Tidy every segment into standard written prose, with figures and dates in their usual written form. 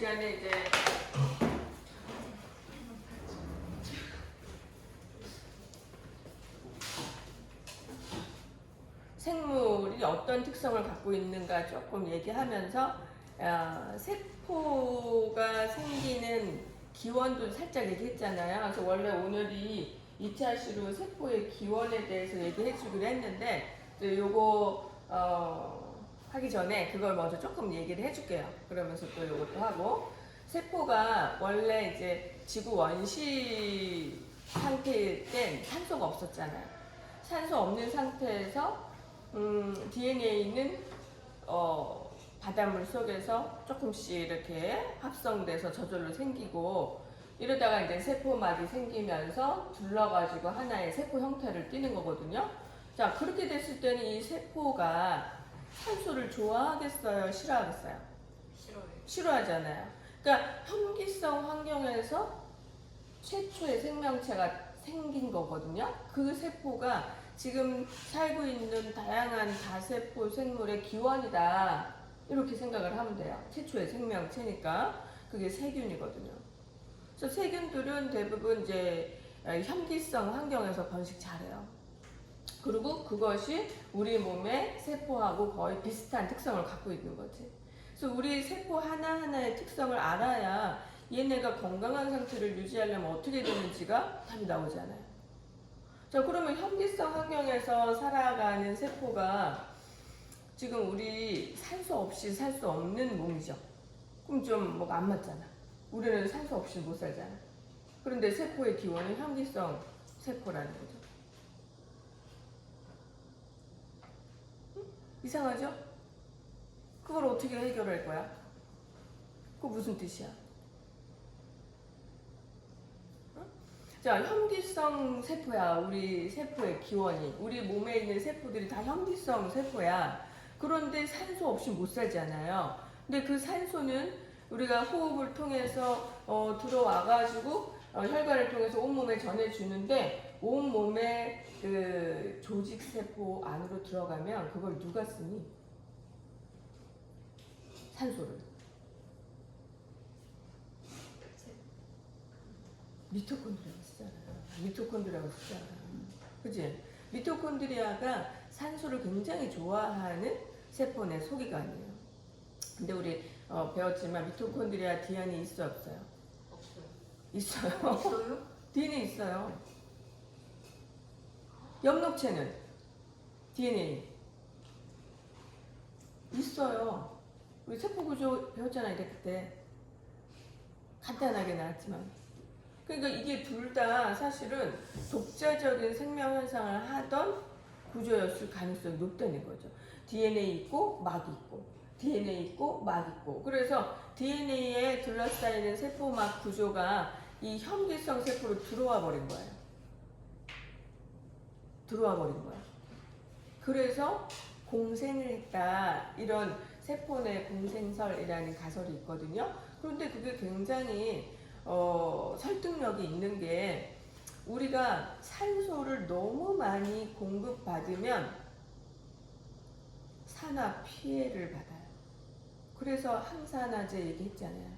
시간에 이제 생물이 어떤 특성을 갖고 있는가 조금 얘기하면서 세포가 생기는 기원도 살짝 얘기했잖아요. 그래서 원래 오늘이 2차 시로 세포의 기원에 대해서 얘기해 주기로 했는데 요거 하기 전에 그걸 먼저 조금 얘기를 해줄게요. 그러면서 또 요것도 하고, 세포가 원래 이제 지구 원시 상태일 땐 산소가 없었잖아요. 산소 없는 상태에서 DNA는 바닷물 속에서 조금씩 이렇게 합성돼서 저절로 생기고, 이러다가 이제 세포막이 생기면서 둘러가지고 하나의 세포 형태를 띠는 거거든요. 자, 그렇게 됐을 때는 이 세포가 산소를 좋아하겠어요? 싫어하겠어요? 싫어요. 싫어하잖아요. 그러니까 현기성 환경에서 최초의 생명체가 생긴 거거든요. 그 세포가 지금 살고 있는 다양한 다세포 생물의 기원이다, 이렇게 생각을 하면 돼요. 최초의 생명체니까 그게 세균이거든요. 그래서 세균들은 대부분 이제 현기성 환경에서 번식 잘해요. 그리고 그것이 우리 몸의 세포하고 거의 비슷한 특성을 갖고 있는 거지. 그래서 우리 세포 하나하나의 특성을 알아야 얘네가 건강한 상태를 유지하려면 어떻게 되는지가 답이 나오잖아요. 자, 그러면 현기성 환경에서 살아가는 세포가 지금 우리 산소 없이 살 수 없는 몸이죠. 그럼 좀 뭐가 안 맞잖아. 우리는 산소 없이 못 살잖아. 그런데 세포의 기원은 현기성 세포라는 거죠. 이상하죠? 그걸 어떻게 해결할 거야? 그거 무슨 뜻이야? 자, 현기성 세포야. 우리 세포의 기원이. 우리 몸에 있는 세포들이 다 현기성 세포야. 그런데 산소 없이 못 살잖아요. 근데 그 산소는 우리가 호흡을 통해서 들어와가지고 혈관을 통해서 온몸에 전해주는데, 온몸에 그 조직 세포 안으로 들어가면 그걸 누가 쓰니? 산소를. 미토콘드리아가 쓰잖아. 미토콘드리아가 쓰잖아. 그치? 미토콘드리아가 산소를 굉장히 좋아하는 세포네, 소기관이에요. 근데 우리 배웠지만 미토콘드리아 DNA 있어요, 없어요? 없어요. 있어요. 있어요? DNA 있어요. 엽록체는 DNA 있어요. 우리 세포구조 배웠잖아요, 그때. 간단하게 나왔지만. 그러니까 이게 둘 다 사실은 독자적인 생명 현상을 하던 구조였을 가능성이 높다는 거죠. DNA 있고 막 있고, DNA 있고 막 있고. 그래서 DNA에 둘러싸이는 세포막 구조가 이 현기성 세포로 들어와 버린 거예요. 들어와 버린 거야. 그래서 공생을 했다, 이런 세포 내 공생설이라는 가설이 있거든요. 그런데 그게 굉장히 설득력이 있는 게, 우리가 산소를 너무 많이 공급받으면 산화 피해를 받아요. 그래서 항산화제 얘기했잖아요.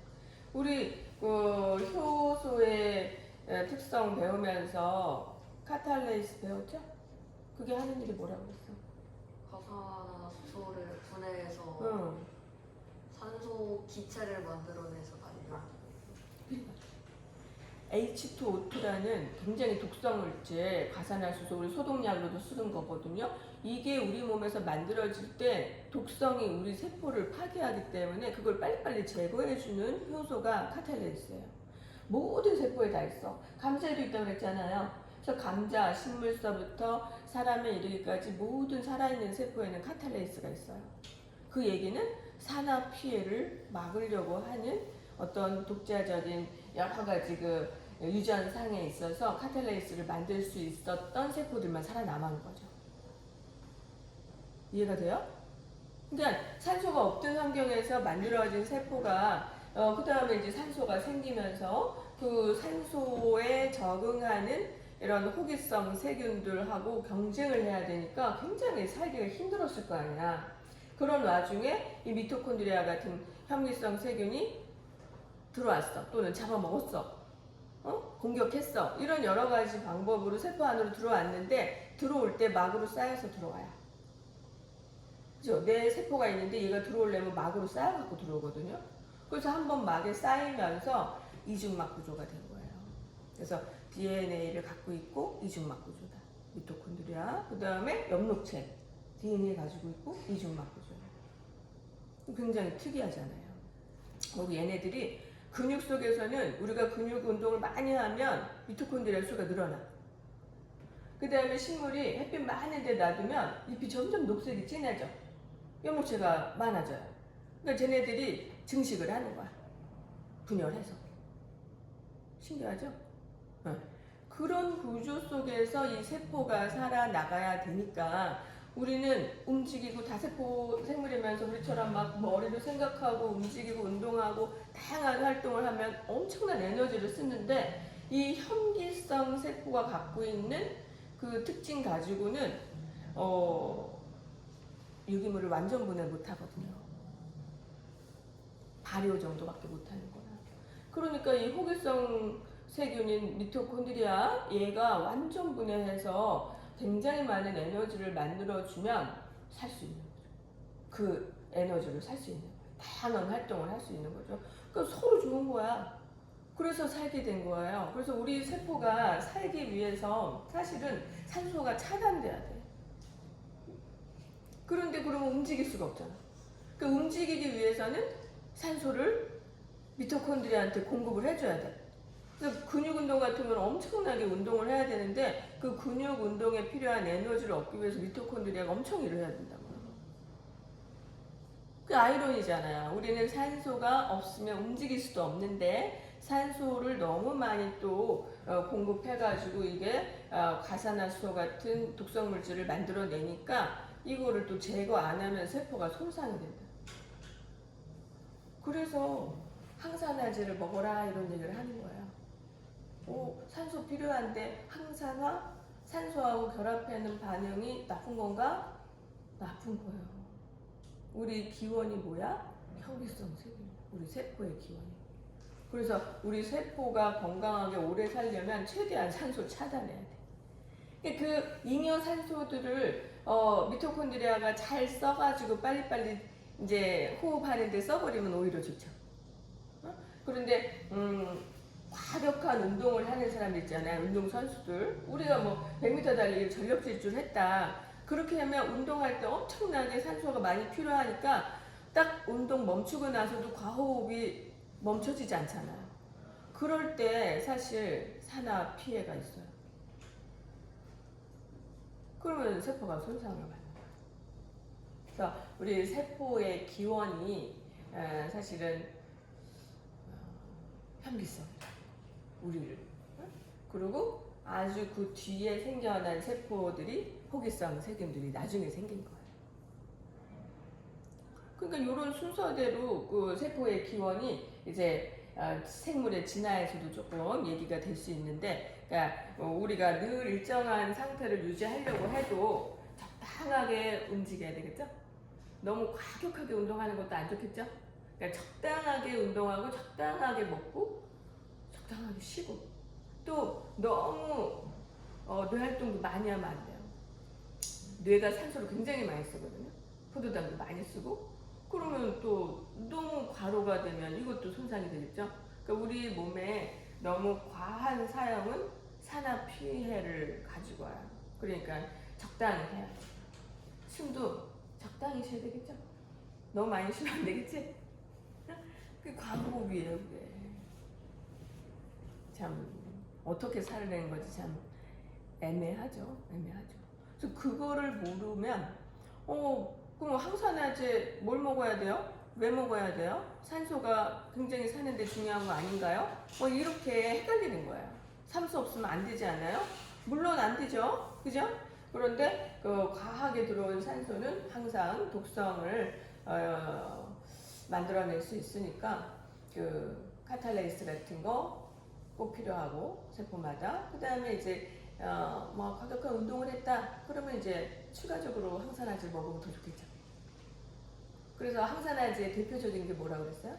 우리 효소의 특성 배우면서 카탈레이스 배웠죠? 그게 하는 일이 뭐라고 그랬어? 과산화수소를 분해해서 응. 산소 기체를 만들어내서 날려. H2O2라는 굉장히 독성물질, 과산화수소, 우리 소독약으로도 쓰는 거거든요. 이게 우리 몸에서 만들어질 때 독성이 우리 세포를 파괴하기 때문에 그걸 빨리빨리 제거해주는 효소가 카탈레이스예요. 모든 세포에 다 있어. 감자에도 있다고 그랬잖아요. 그래서 감자, 식물서부터 사람에 이르기까지 모든 살아있는 세포에는 카탈레이스가 있어요. 그 얘기는 산화 피해를 막으려고 하는 어떤 독자적인 여러 가지 그 유전상에 있어서 카탈레이스를 만들 수 있었던 세포들만 살아남은 거죠. 이해가 돼요? 그러니까 산소가 없던 환경에서 만들어진 세포가 그 다음에 이제 산소가 생기면서 그 산소에 적응하는 이런 호기성 세균들하고 경쟁을 해야 되니까 굉장히 살기가 힘들었을 거 아니야. 그런 와중에 이 미토콘드리아 같은 현기성 세균이 들어왔어. 또는 잡아먹었어. 공격했어. 이런 여러 가지 방법으로 세포 안으로 들어왔는데 들어올 때 막으로 쌓여서 들어와요. 그죠? 내 세포가 있는데 얘가 들어오려면 막으로 쌓여갖고 들어오거든요. 그래서 한번 막에 쌓이면서 이중막 구조가 된 거예요. 그래서 DNA를 갖고 있고 이중막 구조다. 미토콘드리아. 그 다음에 엽록체. DNA 가지고 있고 이중막 구조. 굉장히 특이하잖아요. 그리고 얘네들이 근육 속에서는 우리가 근육 운동을 많이 하면 미토콘드리아 수가 늘어나. 그 다음에 식물이 햇빛 많은 데 놔두면 잎이 점점 녹색이 진해져. 엽록체가 많아져요. 그러니까 쟤네들이 증식을 하는 거야. 분열해서. 신기하죠? 그런 구조 속에서 이 세포가 살아나가야 되니까 우리는 움직이고 다세포 생물이면서 우리처럼 막 머리로 생각하고 움직이고 운동하고 다양한 활동을 하면 엄청난 에너지를 쓰는데 이 현기성 세포가 갖고 있는 그 특징 가지고는 유기물을 완전 분해 못 하거든요. 발효 정도밖에 못 하는 거야. 그러니까 이 호기성 세균인 미토콘드리아 얘가 완전 분해해서 굉장히 많은 에너지를 만들어주면 살 수 있는 거죠. 그 에너지를 살 수 있는 거예요. 다양한 활동을 할 수 있는 거죠. 그러니까 서로 좋은 거야. 그래서 살게 된 거예요. 그래서 우리 세포가 살기 위해서 사실은 산소가 차단돼야 돼. 그런데 그러면 움직일 수가 없잖아. 그러니까 움직이기 위해서는 산소를 미토콘드리아한테 공급을 해줘야 돼. 그래서 근육 운동 같은 건 엄청나게 운동을 해야 되는데 그 근육 운동에 필요한 에너지를 얻기 위해서 미토콘드리아가 엄청 일을 해야 된다고요. 그 아이러니잖아요. 우리는 산소가 없으면 움직일 수도 없는데 산소를 너무 많이 또 공급해가지고 이게 과산화수소 같은 독성 물질을 만들어내니까 이거를 또 제거 안 하면 세포가 손상이 된다. 그래서 항산화제를 먹어라 이런 얘기를 하는 거예요. 산소 필요한데 항산화, 산소하고 결합하는 반응이 나쁜 건가? 나쁜 거예요. 우리 기원이 뭐야? 현기성 세균. 우리 세포의 기원이. 그래서 우리 세포가 건강하게 오래 살려면 최대한 산소 차단해야 돼. 그 잉여 산소들을 미토콘드리아가 잘 써가지고 빨리빨리 이제 호흡하는데 써버리면 오히려 좋죠. 그런데 과격한 운동을 하는 사람 있잖아요. 운동선수들. 우리가 뭐 100m 달리기를 전력 질주를 했다. 그렇게 하면 운동할 때 엄청나게 산소가 많이 필요하니까 딱 운동 멈추고 나서도 과호흡이 멈춰지지 않잖아요. 그럴 때 사실 산화 피해가 있어요. 그러면 세포가 손상을 받는 거예요. 그래서 우리 세포의 기원이 사실은 현기성이에요. 우리를. 그리고 아주 그 뒤에 생겨난 세포들이 호기성 세균들이 나중에 생긴 거예요. 그러니까 이런 순서대로 그 세포의 기원이 이제 생물의 진화에서도 조금 얘기가 될 수 있는데, 그러니까 우리가 늘 일정한 상태를 유지하려고 해도 적당하게 움직여야 되겠죠? 너무 과격하게 운동하는 것도 안 좋겠죠? 그러니까 적당하게 운동하고 적당하게 먹고 적당하게 쉬고 또 너무 뇌 활동도 많이 하면 안 돼요. 뇌가 산소를 굉장히 많이 쓰거든요. 포도당도 많이 쓰고 그러면 또 너무 과로가 되면 이것도 손상이 되겠죠. 그러니까 우리 몸에 너무 과한 사용은 산화 피해를 가지고 와요. 그러니까 적당히 해야 돼요. 숨도 적당히 쉬어야 되겠죠. 너무 많이 쉬면 안 되겠지. 그게 과호흡이에요. 그게 참 어떻게 살아내는 건지 참 애매하죠. 그래서 그거를 모르면 그럼 항산화제 뭘 먹어야 돼요? 왜 먹어야 돼요? 산소가 굉장히 사는데 중요한 거 아닌가요? 이렇게 헷갈리는 거예요. 산소 없으면 안 되지 않아요? 물론 안 되죠. 그죠? 그런데 그 과하게 들어온 산소는 항상 독성을 만들어낼 수 있으니까 그 카탈레이스 같은 거 꼭 필요하고 세포마다. 그 다음에 이제 뭐 과격한 운동을 했다. 그러면 이제 추가적으로 항산화제를 먹으면 더 좋겠죠. 그래서 항산화제의 대표적인 게 뭐라고 그랬어요?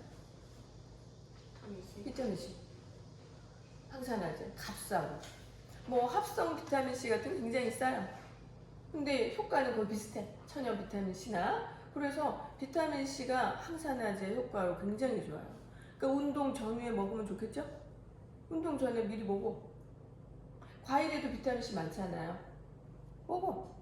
토니스. 비타민 C, 항산화제, 값싸고. 뭐 합성 비타민 C 같은 게 굉장히 싸요. 근데 효과는 거의 비슷해. 천연 비타민 C나. 그래서 비타민 C가 항산화제 효과로 굉장히 좋아요. 그러니까 운동 전후에 먹으면 좋겠죠? 운동 전에 미리 먹어. 과일에도 비타민 C 많잖아요. 먹어.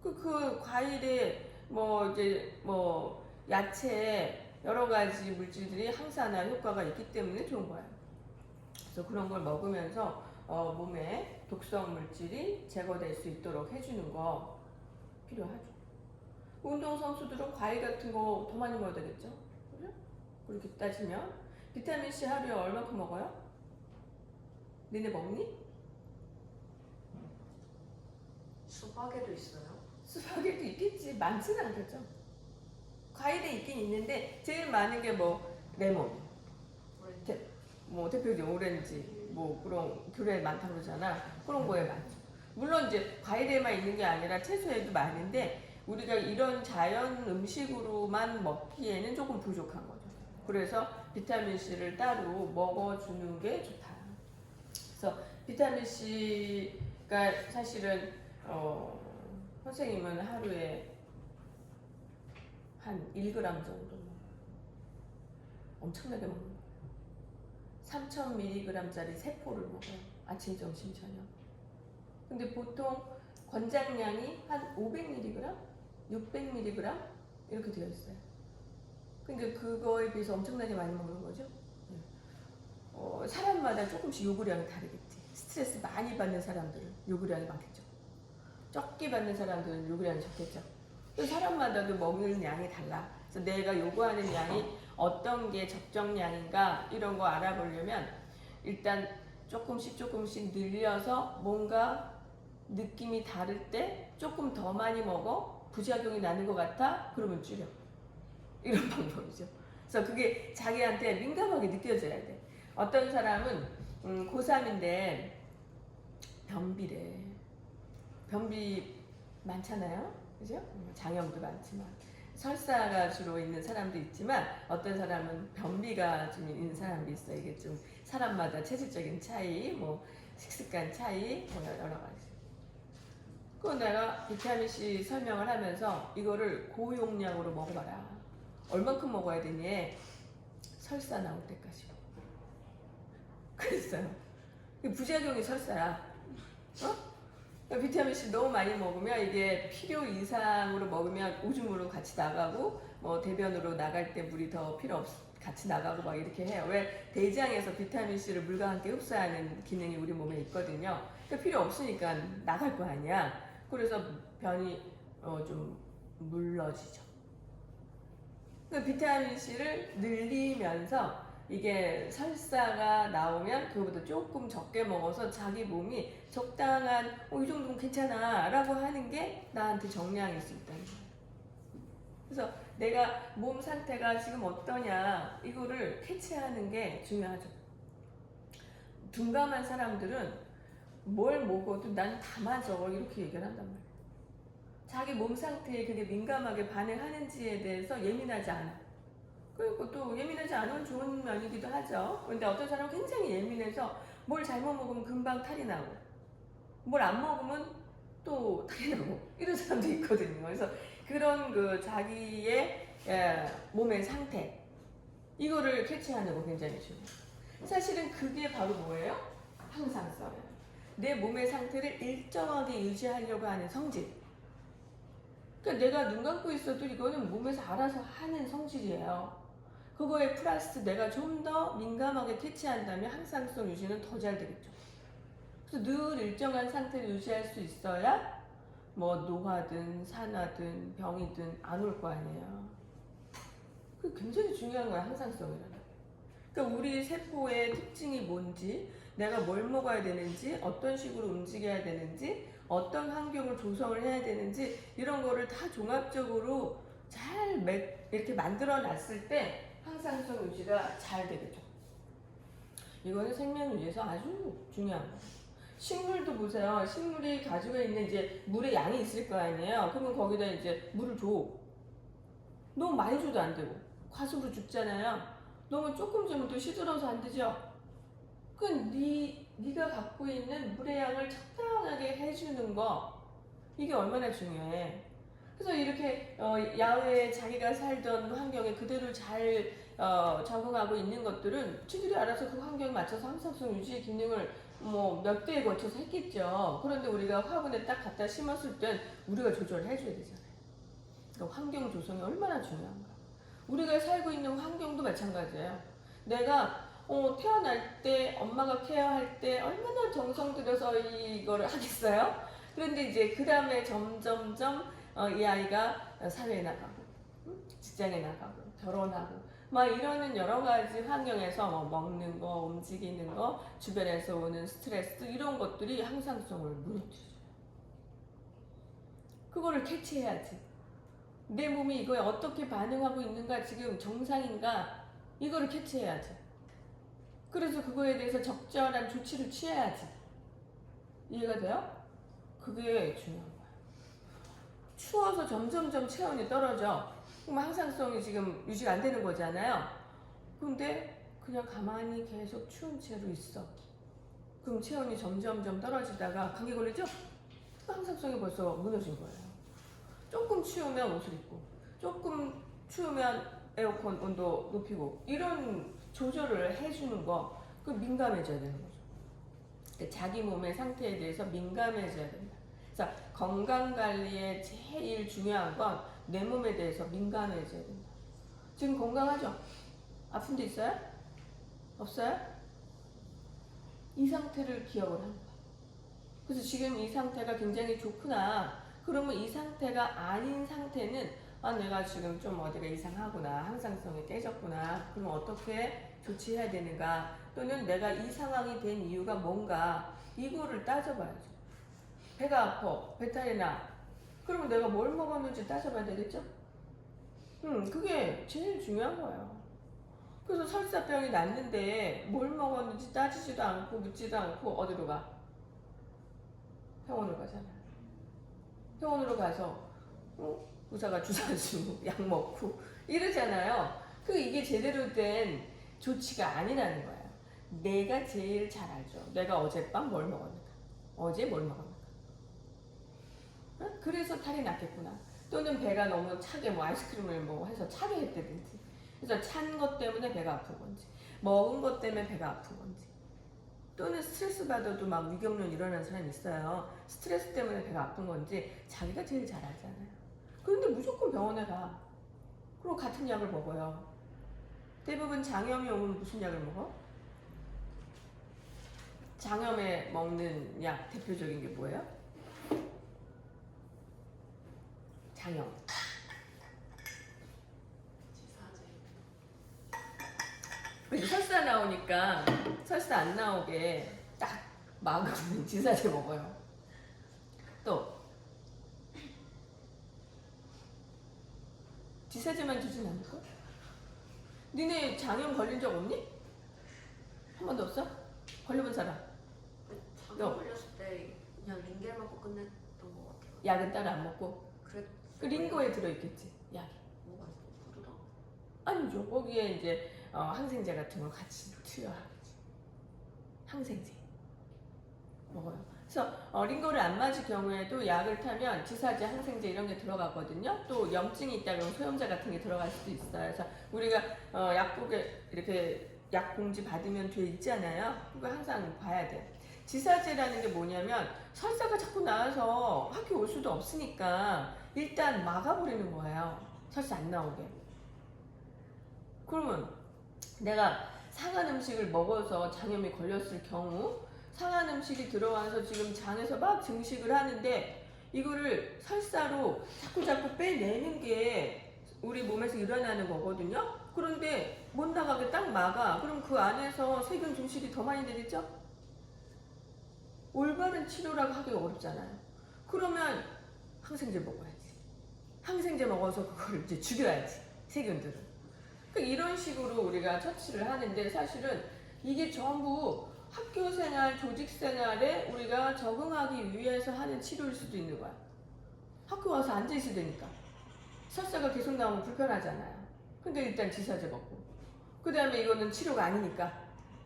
그 과일에 뭐 야채에 여러 가지 물질들이 항산화 효과가 있기 때문에 좋은 거예요. 그래서 그런 걸 먹으면서 몸에 독성 물질이 제거될 수 있도록 해주는 거 필요하죠. 운동선수들은 과일 같은 거 더 많이 먹어야 되겠죠? 그죠? 그렇게 따지면 비타민 C 하루에 얼마큼 먹어요? 니네 먹니? 수박에도 있어요? 수박에도 있겠지. 많지는 않겠죠. 과일에 있긴 있는데 제일 많은 게 뭐 레몬, 오렌지. 뭐 대표적인 오렌지, 뭐 그런 귤에 많다고 그러잖아. 그런 거에 많죠. 물론 이제 과일에만 있는 게 아니라 채소에도 많은데 우리가 이런 자연 음식으로만 먹기에는 조금 부족한 거죠. 그래서 비타민 C를 따로 먹어주는 게 좋다. 그래서 비타민 C가 사실은 선생님은 하루에 한 1g 정도 엄청나게 먹는 거예요. 3000mg짜리 세포를 먹어요. 아침, 점심, 저녁. 근데 보통 권장량이 한 500mg, 600mg 이렇게 되어 있어요. 근데 그거에 비해서 엄청나게 많이 먹는 거죠. 사람마다 조금씩 요구량이 다르겠지. 스트레스 많이 받는 사람들은 요구량이 많겠죠. 적게 받는 사람들은 요구량이 적겠죠. 사람마다도 먹는 양이 달라. 그래서 내가 요구하는 양이 어떤 게 적정량인가 이런 거 알아보려면 일단 조금씩 늘려서 뭔가 느낌이 다를 때 조금 더 많이 먹어 부작용이 나는 것 같아 그러면 줄여. 이런 방법이죠. 그래서 그게 자기한테 민감하게 느껴져야 돼. 어떤 사람은 고3인데 변비래. 변비 많잖아요. 그죠? 장염도 많지만 설사가 주로 있는 사람도 있지만 어떤 사람은 변비가 좀 있는 사람도 있어. 이게 좀 사람마다 체질적인 차이, 뭐 식습관 차이, 뭐 여러 가지. 그 내가 비타민 C 설명을 하면서 이거를 고용량으로 먹어봐라. 얼만큼 먹어야 되니? 설사 나올 때까지. 그랬어요. 부작용이 설사야. 비타민 C 너무 많이 먹으면 이게 필요 이상으로 먹으면 오줌으로 같이 나가고 뭐 대변으로 나갈 때 물이 더 필요 같이 나가고 막 이렇게 해요. 왜? 대장에서 비타민 C를 물과 함께 흡수하는 기능이 우리 몸에 있거든요. 그러니까 필요 없으니까 나갈 거 아니야. 그래서 변이 좀 물러지죠. 그러니까 비타민 C를 늘리면서 이게 설사가 나오면 그거보다 조금 적게 먹어서 자기 몸이 적당한 이 정도면 괜찮아 라고 하는 게 나한테 정량일 수 있다는 거예요. 그래서 내가 몸 상태가 지금 어떠냐 이거를 캐치하는 게 중요하죠. 둔감한 사람들은 뭘 먹어도 난 다 맞아 이렇게 얘기를 한단 말이에요. 자기 몸 상태에 그게 민감하게 반응하는지에 대해서 예민하지 않아. 그리고 또 예민하지 않으면 좋은 면이기도 하죠. 근데 어떤 사람은 굉장히 예민해서 뭘 잘못 먹으면 금방 탈이 나고 뭘 안 먹으면 또 탈이 나고 이런 사람도 있거든요. 그래서 그런 그 자기의 몸의 상태 이거를 캐치하는 거 굉장히 중요해요. 사실은 그게 바로 뭐예요? 항상성이에요. 내 몸의 상태를 일정하게 유지하려고 하는 성질. 그러니까 내가 눈 감고 있어도 이거는 몸에서 알아서 하는 성질이에요. 그거에 플러스 내가 좀 더 민감하게 캐치한다면 항상성 유지는 더 잘 되겠죠. 그래서 늘 일정한 상태를 유지할 수 있어야 뭐 노화든 산화든 병이든 안 올 거 아니에요. 그게 굉장히 중요한 거야, 항상성이라는. 그러니까 우리 세포의 특징이 뭔지, 내가 뭘 먹어야 되는지, 어떤 식으로 움직여야 되는지, 어떤 환경을 조성을 해야 되는지 이런 거를 다 종합적으로 잘 이렇게 만들어 놨을 때 항상성 유지가 잘 되겠죠. 이거는 생명 유지에서 아주 중요한 거예요. 식물도 보세요. 식물이 가지고 있는 이제 물의 양이 있을 거 아니에요. 그러면 거기다 이제 물을 줘. 너무 많이 줘도 안 되고 과습으로 죽잖아요. 너무 조금 주면 또 시들어서 안 되죠? 네가 갖고 있는 물의 양을 적당하게 해주는 거, 이게 얼마나 중요해. 그래서 이렇게 야외에 자기가 살던 환경에 그대로 잘 적응하고 있는 것들은 쥐들이 알아서 그 환경에 맞춰서 항상성 유지 기능을 뭐 몇 대에 걸쳐서 했겠죠. 그런데 우리가 화분에 딱 갖다 심었을 땐 우리가 조절을 해줘야 되잖아요. 그러니까 환경 조성이 얼마나 중요한가. 우리가 살고 있는 환경도 마찬가지예요. 내가 태어날 때 엄마가 케어할 때 얼마나 정성 들여서 이거를 하겠어요? 그런데 이제 그 다음에 점점점 이 아이가 사회에 나가고 직장에 나가고 결혼하고 막 이러는 여러 가지 환경에서 뭐 먹는 거, 움직이는 거, 주변에서 오는 스트레스 이런 것들이 항상성을 무너뜨려요. 그거를 캐치해야지. 내 몸이 이거에 어떻게 반응하고 있는가, 지금 정상인가, 이거를 캐치해야지. 그래서 그거에 대해서 적절한 조치를 취해야지. 이해가 돼요? 그게 중요한 거야. 추워서 점점점 체온이 떨어져. 그럼 항상성이 지금 유지가 안 되는 거잖아요. 근데 그냥 가만히 계속 추운 채로 있어. 그럼 체온이 점점점 떨어지다가 감기 걸리죠? 항상성이 벌써 무너진 거예요. 조금 추우면 옷을 입고, 조금 추우면 에어컨 온도 높이고, 이런 조절을 해주는 거, 그 민감해져야 되는 거죠. 그러니까 자기 몸의 상태에 대해서 민감해져야 된다. 그래서 건강관리에 제일 중요한 건 내 몸에 대해서 민감해져야 된다. 지금 건강하죠? 아픈 데 있어요? 없어요? 이 상태를 기억을 한 거야. 그래서 지금 이 상태가 굉장히 좋구나. 그러면 이 상태가 아닌 상태는 내가 지금 좀 어디가 이상하구나. 항상성이 깨졌구나. 그럼 어떻게 조치해야 되는가? 또는 내가 이 상황이 된 이유가 뭔가? 이거를 따져봐야죠. 배가 아파. 배탈이 나. 그러면 내가 뭘 먹었는지 따져봐야 되겠죠? 그게 제일 중요한 거예요. 그래서 설사병이 났는데 뭘 먹었는지 따지지도 않고 묻지도 않고 어디로 가? 병원으로 가잖아요. 병원으로 가서 의사가 주사 주고 약 먹고 이러잖아요. 이게 제대로 된 조치가 아니라는 거예요. 내가 제일 잘 알죠. 내가 어젯밤 뭘 먹었는가, 어제 뭘 먹었는가. 그래서 탈이 났겠구나. 또는 배가 너무 차게 뭐 아이스크림을 뭐 해서 차게 했다든지. 그래서 찬 것 때문에 배가 아픈 건지, 먹은 것 때문에 배가 아픈 건지. 또는 스트레스 받아도 막 위경련 일어나는 사람이 있어요. 스트레스 때문에 배가 아픈 건지 자기가 제일 잘 알잖아요. 그런데 무조건 병원에 가. 그리고 같은 약을 먹어요. 대부분 장염이 오면 무슨 약을 먹어? 장염에 먹는 약 대표적인 게 뭐예요? 장염. 지사제. 설사 나오니까 설사 안 나오게 딱 막으면 지사제 먹어요. 또 지사제만 주진 않을까? 니네 장염 걸린 적 없니? 한 번도 없어? 걸려본 사람? 장염 걸렸을 때 그냥 링겔 맞고 끝냈던 것 같아요. 약은 따로 안 먹고? 그 링거에 들어있겠지, 약이. 뭐가 부르다. 아니죠. 거기에 이제 항생제 같은 걸 같이 투여하겠지. 항생제 먹어요. 그래서 링거를 안 맞을 경우에도 약을 타면 지사제, 항생제 이런 게 들어가거든요. 또 염증이 있다 그러면 소염제 같은 게 들어갈 수도 있어요. 그래서 우리가 약국에 이렇게 약 봉지 받으면 돼 있잖아요. 그거 항상 봐야 돼. 지사제라는 게 뭐냐면 설사가 자꾸 나와서 학교 올 수도 없으니까 일단 막아버리는 거예요. 설사 안 나오게. 그러면 내가 상한 음식을 먹어서 장염이 걸렸을 경우 상한 음식이 들어와서 지금 장에서 막 증식을 하는데 이거를 설사로 자꾸 빼내는 게 우리 몸에서 일어나는 거거든요. 그런데 못 나가게 딱 막아. 그럼 그 안에서 세균 증식이 더 많이 되겠죠? 올바른 치료라고 하기가 어렵잖아요. 그러면 항생제 먹어야지. 항생제 먹어서 그걸 이제 죽여야지. 세균들을. 이런 식으로 우리가 처치를 하는데 사실은 이게 전부 학교 생활, 조직 생활에 우리가 적응하기 위해서 하는 치료일 수도 있는 거야. 학교 와서 앉아있어야 되니까. 설사가 계속 나오면 불편하잖아요. 근데 일단 지사제 먹고. 그 다음에 이거는 치료가 아니니까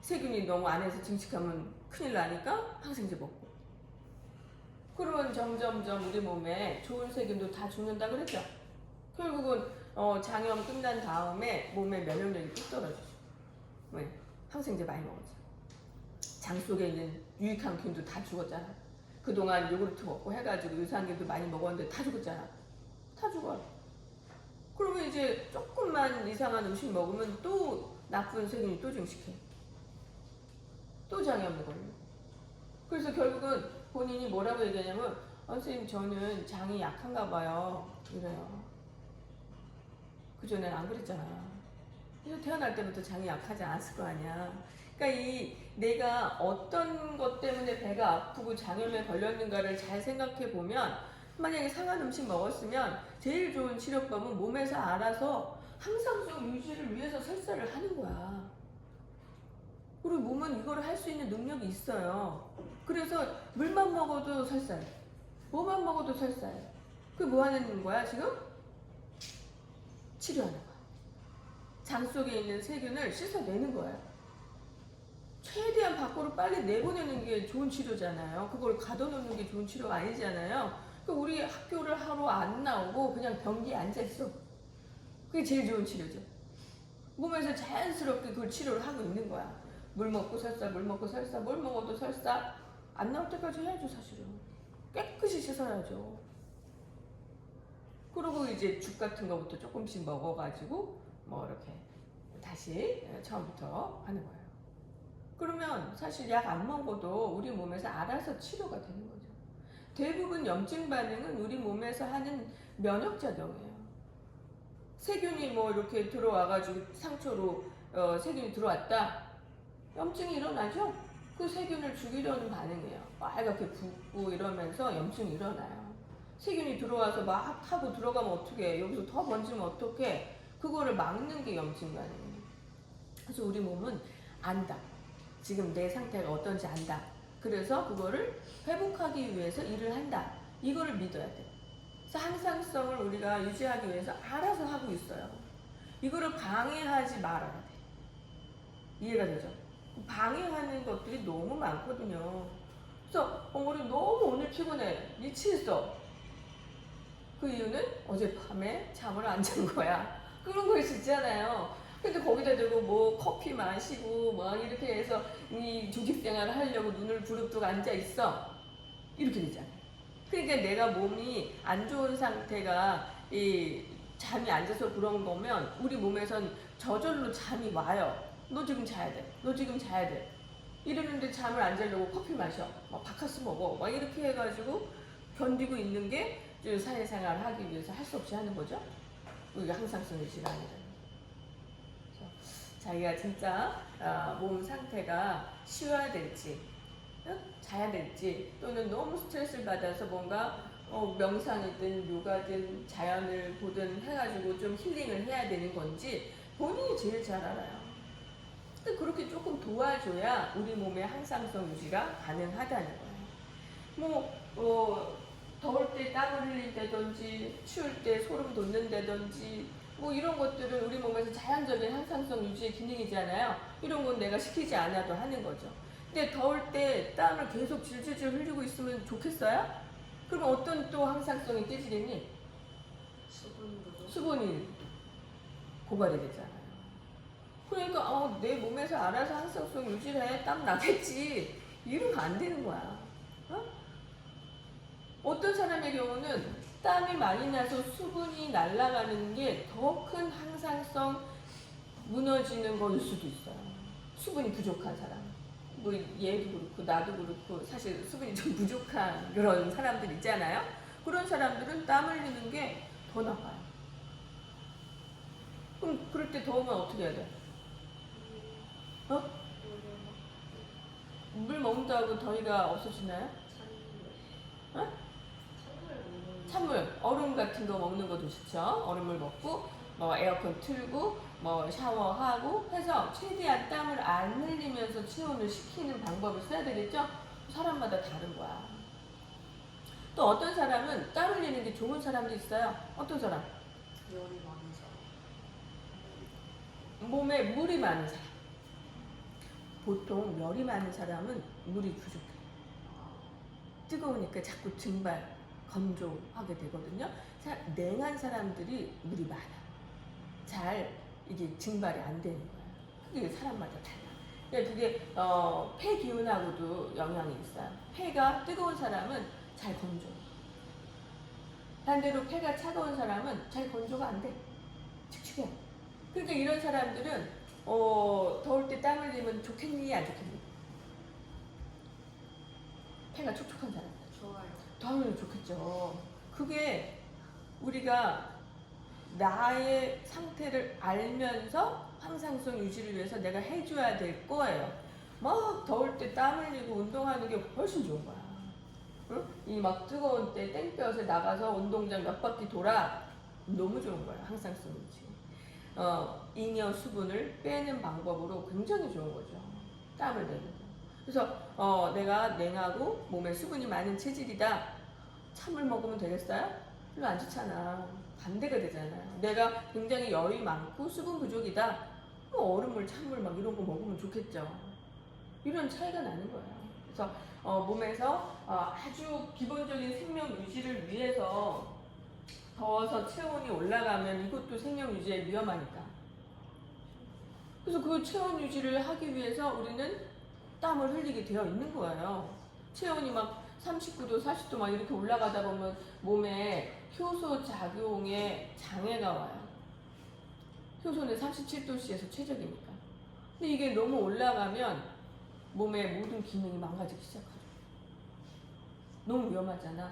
세균이 너무 안에서 증식하면 큰일 나니까 항생제 먹고. 그러면 점점점 우리 몸에 좋은 세균도 다 죽는다 그랬죠. 결국은 장염 끝난 다음에 몸의 면역력이 뚝 떨어지죠. 왜? 항생제 많이 먹었죠. 장 속에 있는 유익한 균도 다 죽었잖아. 그동안 요구르트 먹고 해가지고 유산균도 많이 먹었는데 다 죽었잖아. 다 죽어. 그러면 이제 조금만 이상한 음식 먹으면 또 나쁜 세균이 또 증식해. 또 장염이 걸려. 그래서 결국은 본인이 뭐라고 얘기하냐면 선생님 저는 장이 약한가 봐요. 이래요. 그전엔 안 그랬잖아. 그래서 태어날 때부터 장이 약하지 않았을 거 아니야. 그러니까 이 내가 어떤 것 때문에 배가 아프고 장염에 걸렸는가를 잘 생각해 보면 만약에 상한 음식 먹었으면 제일 좋은 치료법은 몸에서 알아서 항상성 유지를 위해서 설사를 하는 거야. 그리고 몸은 이거를 할 수 있는 능력이 있어요. 그래서 물만 먹어도 설사해. 뭐만 먹어도 설사해. 그게 뭐 하는 거야 지금? 치료하는 거야. 장 속에 있는 세균을 씻어내는 거야. 최대한 밖으로 빨리 내보내는 게 좋은 치료잖아요. 그걸 가둬놓는 게 좋은 치료가 아니잖아요. 그러니까 우리 학교를 하러 안 나오고 그냥 변기에 앉아있어. 그게 제일 좋은 치료죠. 몸에서 자연스럽게 그걸 치료를 하고 있는 거야. 물 먹고 설사, 물 먹고 설사, 뭘 먹어도 설사. 안 나올 때까지 해야죠, 사실은. 깨끗이 씻어야죠. 그리고 이제 죽 같은 거부터 조금씩 먹어가지고 뭐 이렇게 다시 처음부터 하는 거예요. 그러면 사실 약 안 먹어도 우리 몸에서 알아서 치료가 되는 거죠. 대부분 염증 반응은 우리 몸에서 하는 면역작용이에요. 세균이 뭐 이렇게 들어와가지고 상처로 세균이 들어왔다. 염증이 일어나죠? 그 세균을 죽이려는 반응이에요. 빨갛게 붓고 이러면서 염증이 일어나요. 세균이 들어와서 막 타고 들어가면 어떡해. 여기서 더 번지면 어떡해. 그거를 막는 게 염증 반응이에요. 그래서 우리 몸은 안다. 지금 내 상태가 어떤지 안다. 그래서 그거를 회복하기 위해서 일을 한다. 이거를 믿어야 돼. 그래서 항상성을 우리가 유지하기 위해서 알아서 하고 있어요. 이거를 방해하지 말아야 돼. 이해가 되죠? 방해하는 것들이 너무 많거든요. 그래서 우리 너무 오늘 피곤해. 미치겠어. 그 이유는 어젯밤에 잠을 안 잔 거야. 그런 거 있잖아요. 근데 거기다 대고 뭐 커피 마시고 막 이렇게 해서 이 조직 생활을 하려고 눈을 부릅뜨고 앉아 있어. 이렇게 되잖아요. 그러니까 내가 몸이 안 좋은 상태가 이 잠이 안 자서 그런 거면 우리 몸에선 저절로 잠이 와요. 너 지금 자야 돼. 너 지금 자야 돼. 이러는데 잠을 안 자려고 커피 마셔. 막 바카스 먹어. 막 이렇게 해가지고 견디고 있는 게 사회생활 하기 위해서 할 수 없이 하는 거죠. 우리가 항상성의 질환이라는. 자기가 진짜 몸 상태가 쉬어야 될지 자야 될지 또는 너무 스트레스를 받아서 뭔가 명상이든 요가든 자연을 보든 해가지고 좀 힐링을 해야 되는 건지 본인이 제일 잘 알아요. 근데 그렇게 조금 도와줘야 우리 몸의 항상성 유지가 가능하다는 거예요. 더울 때 땀을 흘린다든지 추울 때 소름 돋는다든지 뭐 이런 것들은 우리 몸에서 자연적인 항상성 유지의 기능이잖아요. 이런 건 내가 시키지 않아도 하는 거죠. 근데 더울 때 땀을 계속 질질질 흘리고 있으면 좋겠어요? 그럼 어떤 또 항상성이 깨지겠니? 수분이 고갈이 되잖아요. 그러니까 내 몸에서 알아서 항상성 유지를 해. 땀 나겠지. 이러면 안 되는 거야. 어떤 사람의 경우는 땀이 많이 나서 수분이 날아가는 게 더 큰 항상성 무너지는 거일 수도 있어요. 수분이 부족한 사람. 뭐 얘도 그렇고 나도 그렇고 사실 수분이 좀 부족한 그런 사람들 있잖아요. 그런 사람들은 땀 흘리는 게 더 나빠요. 그럼 그럴 때 더우면 어떻게 해야 돼? 물 먹는다고 더위가 없어지나요? 찬물, 얼음 같은 거 먹는 것도 좋죠. 얼음물 먹고, 에어컨 틀고, 샤워하고 해서 최대한 땀을 안 흘리면서 체온을 식히는 방법을 써야 되겠죠? 사람마다 다른 거야. 또 어떤 사람은 땀 흘리는 게 좋은 사람도 있어요. 어떤 사람? 열이 많은 몸에 물이 많은 사람. 보통 열이 많은 사람은 물이 부족해. 뜨거우니까 자꾸 증발, 건조하게 되거든요. 냉한 사람들이 물이 많아. 잘 이게 증발이 안 되는 거야. 그게 사람마다 달라. 그러니까 그게 폐 기운하고도 영향이 있어요. 폐가 뜨거운 사람은 잘 건조. 반대로 폐가 차가운 사람은 잘 건조가 안 돼. 칙칙해. 그러니까 이런 사람들은 더울 때 땀 흘리면 좋겠니 안 좋겠니? 폐가 촉촉한 사람. 좋아요. 당연히 좋겠죠. 그게 우리가 나의 상태를 알면서 항상성 유지를 위해서 내가 해줘야 될 거예요. 막 더울 때 땀 흘리고 운동하는 게 훨씬 좋은 거야. 응? 이 막 뜨거운 때 땡볕에 나가서 운동장 몇 바퀴 돌아. 너무 좋은 거야. 항상성 유지. 잉여 수분을 빼는 방법으로 굉장히 좋은 거죠. 땀을 내는 거. 그래서 내가 냉하고 몸에 수분이 많은 체질이다. 찬물 먹으면 되겠어요? 별로 안 좋잖아. 반대가 되잖아요. 내가 굉장히 열이 많고 수분 부족이다. 얼음물, 찬물 막 이런 거 먹으면 좋겠죠. 이런 차이가 나는 거예요. 그래서 몸에서 아주 기본적인 생명 유지를 위해서 더워서 체온이 올라가면 이것도 생명 유지에 위험하니까. 그래서 그 체온 유지를 하기 위해서 우리는 땀을 흘리게 되어 있는 거예요. 체온이 막 39도, 40도 막 이렇게 올라가다 보면 몸에 효소 작용에 장애가 와요. 효소는 37도씨에서 최적이니까. 근데 이게 너무 올라가면 몸의 모든 기능이 망가지기 시작하죠. 너무 위험하잖아.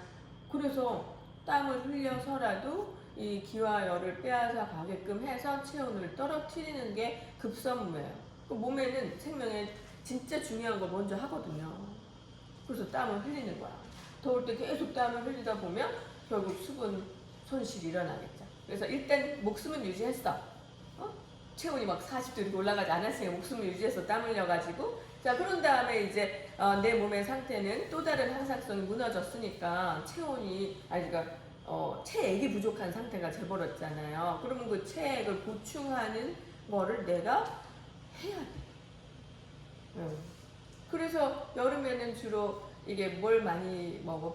그래서 땀을 흘려서라도 이 기와 열을 빼앗아 가게끔 해서 체온을 떨어뜨리는 게 급선무예요. 몸에는 생명에 진짜 중요한 걸 먼저 하거든요. 그래서 땀을 흘리는 거야. 더울 때 계속 땀을 흘리다 보면 결국 수분 손실이 일어나겠죠. 그래서 일단 목숨은 유지했어. 체온이 막 40도 이렇게 올라가지 않았으니까 목숨을 유지해서 땀 흘려가지고, 자, 그런 다음에 이제 내 몸의 상태는 또 다른 항상성이 무너졌으니까 그러니까 체액이 부족한 상태가 돼버렸잖아요. 그러면 그 체액을 보충하는 거를 내가 해야 돼. 그래서 여름에는 주로 이게 뭘 많이 먹어?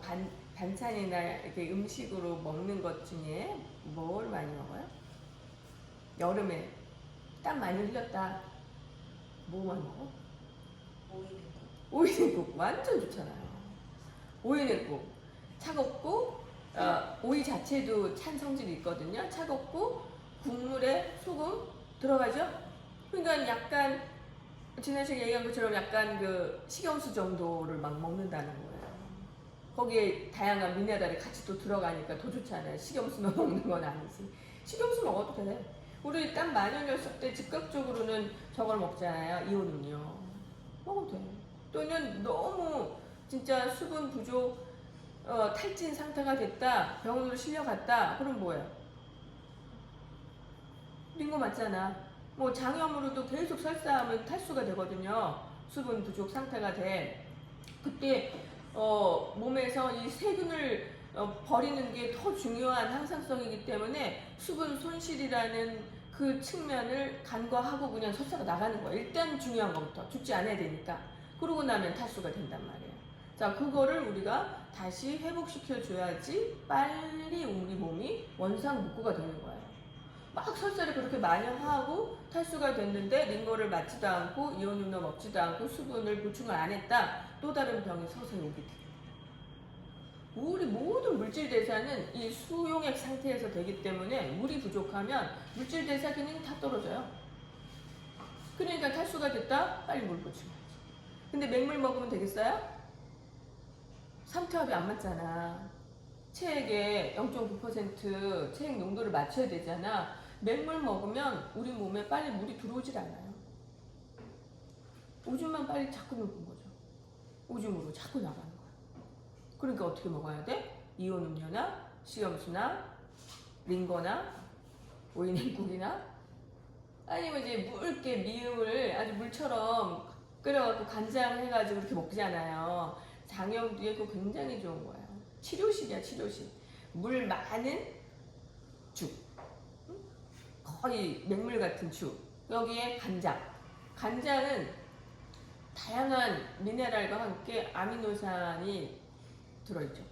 반찬이나 이렇게 음식으로 먹는 것 중에 뭘 많이 먹어요? 여름에 땀 많이 흘렸다. 뭐만 먹어? 오이냉국 완전 좋잖아요. 오이냉국 차갑고 오이 자체도 찬 성질이 있거든요. 차갑고 국물에 소금 들어가죠. 그러니까 약간 지난 시간에 얘기한 것처럼 약간 그 식염수 정도를 막 먹는다는 거예요. 거기에 다양한 미네랄이 같이 또 들어가니까 더 좋잖아요. 식염수만 먹는 건 아니지. 식염수 먹어도 돼. 우리 땀 많이 흘렸을 때 즉각적으로는 저걸 먹잖아요. 이온 음료. 먹어도 돼. 또는 너무 진짜 수분 부족, 탈진 상태가 됐다. 병원으로 실려갔다. 그럼 뭐예요? 링거 맞잖아. 뭐 장염으로도 계속 설사하면 탈수가 되거든요. 수분 부족 상태가 돼. 그때 몸에서 이 세균을 버리는 게 더 중요한 항상성이기 때문에 수분 손실이라는 그 측면을 간과하고 그냥 설사가 나가는 거야. 일단 중요한 것부터 죽지 않아야 되니까. 그러고 나면 탈수가 된단 말이에요. 자, 그거를 우리가 다시 회복시켜 줘야지 빨리 우리 몸이 원상 복구가 되는 거예요. 막 설사를 그렇게 많이 하고 탈수가 됐는데 링거를 맞지도 않고 이온 음료 먹지도 않고 수분을 보충을 안 했다. 또 다른 병이 서서히 오게 돼요. 우리 모든 물질 대사는 이 수용액 상태에서 되기 때문에 물이 부족하면 물질 대사 기능이 다 떨어져요. 그러니까 탈수가 됐다? 빨리 물 보충해야지. 근데 맹물 먹으면 되겠어요? 삼투압이 안 맞잖아. 체액의 0.9% 체액 농도를 맞춰야 되잖아. 맹물 먹으면 우리 몸에 빨리 물이 들어오질 않아요. 오줌만 빨리 자꾸 누군 거죠. 오줌으로 자꾸 나가는 거야. 그러니까 어떻게 먹어야 돼? 이온 음료나 식염수나 링거나 오이냉국이나 아니면 이제 묽게 미음을 아주 물처럼 끓여갖고 간장 해가지고 이렇게 먹잖아요. 장염 뒤에 그거 굉장히 좋은 거예요. 치료식이야, 치료식. 물 많은 죽. 거의 맹물 같은 죽. 여기에 간장. 간장은 다양한 미네랄과 함께 아미노산이 들어있죠.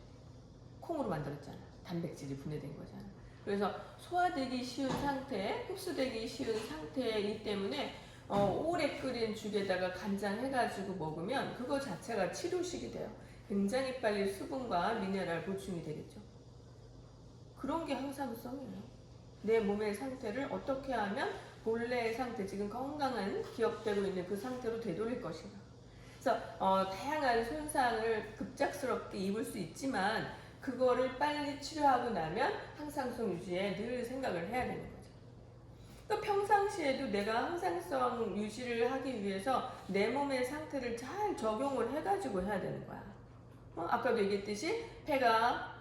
콩으로 만들었잖아. 단백질이 분해된 거잖아. 그래서 소화되기 쉬운 상태, 흡수되기 쉬운 상태이기 때문에 오래 끓인 죽에다가 간장 해가지고 먹으면 그거 자체가 치료식이 돼요. 굉장히 빨리 수분과 미네랄 보충이 되겠죠. 그런 게 항상성이에요. 내 몸의 상태를 어떻게 하면 본래의 상태, 지금 건강한 기억되고 있는 그 상태로 되돌릴 것인가. 그래서 다양한 손상을 급작스럽게 입을 수 있지만 그거를 빨리 치료하고 나면 항상성 유지에 늘 생각을 해야 되는 거죠. 또 평상시에도 내가 항상성 유지를 하기 위해서 내 몸의 상태를 잘 적용을 해가지고 해야 되는 거야. 아까도 얘기했듯이 폐가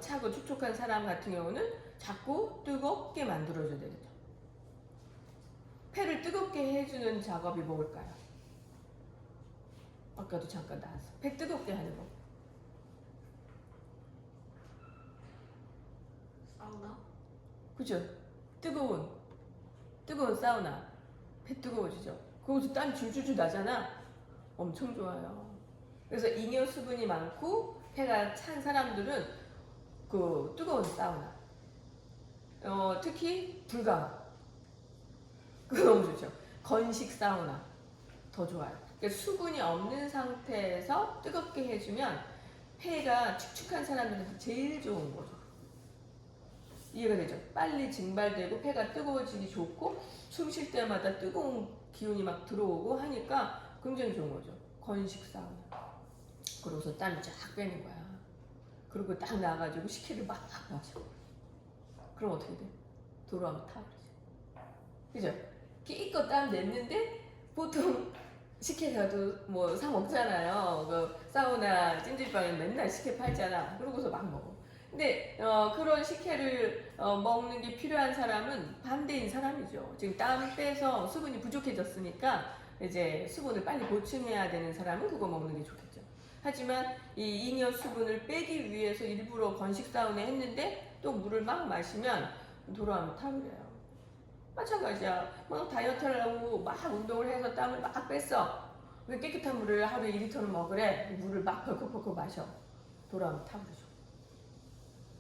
차고 촉촉한 사람 같은 경우는 자꾸 뜨겁게 만들어줘야 되겠죠. 폐를 뜨겁게 해주는 작업이 뭘까요? 아까도 잠깐 나왔어. 폐 뜨겁게 하는 거. 사우나? 그죠? 뜨거운 사우나. 폐 뜨거워지죠. 거기서 땀 줄줄줄 나잖아. 엄청 좋아요. 그래서 잉여 수분이 많고 폐가 찬 사람들은 그 뜨거운 사우나. 특히 불가마. 그거 너무 좋죠. 건식 사우나. 더 좋아요. 그러니까 수분이 없는 상태에서 뜨겁게 해주면 폐가 축축한 사람들한테 제일 좋은 거죠. 이해가 되죠? 빨리 증발되고 폐가 뜨거워지기 좋고 숨 쉴 때마다 뜨거운 기운이 막 들어오고 하니까 굉장히 좋은 거죠. 건식 사우나. 그러고서 땀 쫙 빼는 거야. 그리고 딱 나가지고 식혜를 막 마셔. 그럼 어떻게 돼? 돌아오면 타오르지. 그죠? 끼껏 땀 냈는데 보통 식혜 가도 뭐 사 먹잖아요. 그 사우나 찜질방에 맨날 식혜 팔잖아. 그러고서 막 먹어. 근데 그런 식혜를 먹는 게 필요한 사람은 반대인 사람이죠. 지금 땀 빼서 수분이 부족해졌으니까 이제 수분을 빨리 보충해야 되는 사람은 그거 먹는 게 좋겠죠. 하지만 이 잉여 수분을 빼기 위해서 일부러 건식 사우나 했는데 또 물을 막 마시면 돌아오면 타버려요. 마찬가지야. 막 다이어트 하려고 막 운동을 해서 땀을 막 뺐어. 깨끗한 물을 하루에 2리터는 먹으래. 물을 막 벌컥벌컥 마셔. 돌아오면 타버리죠.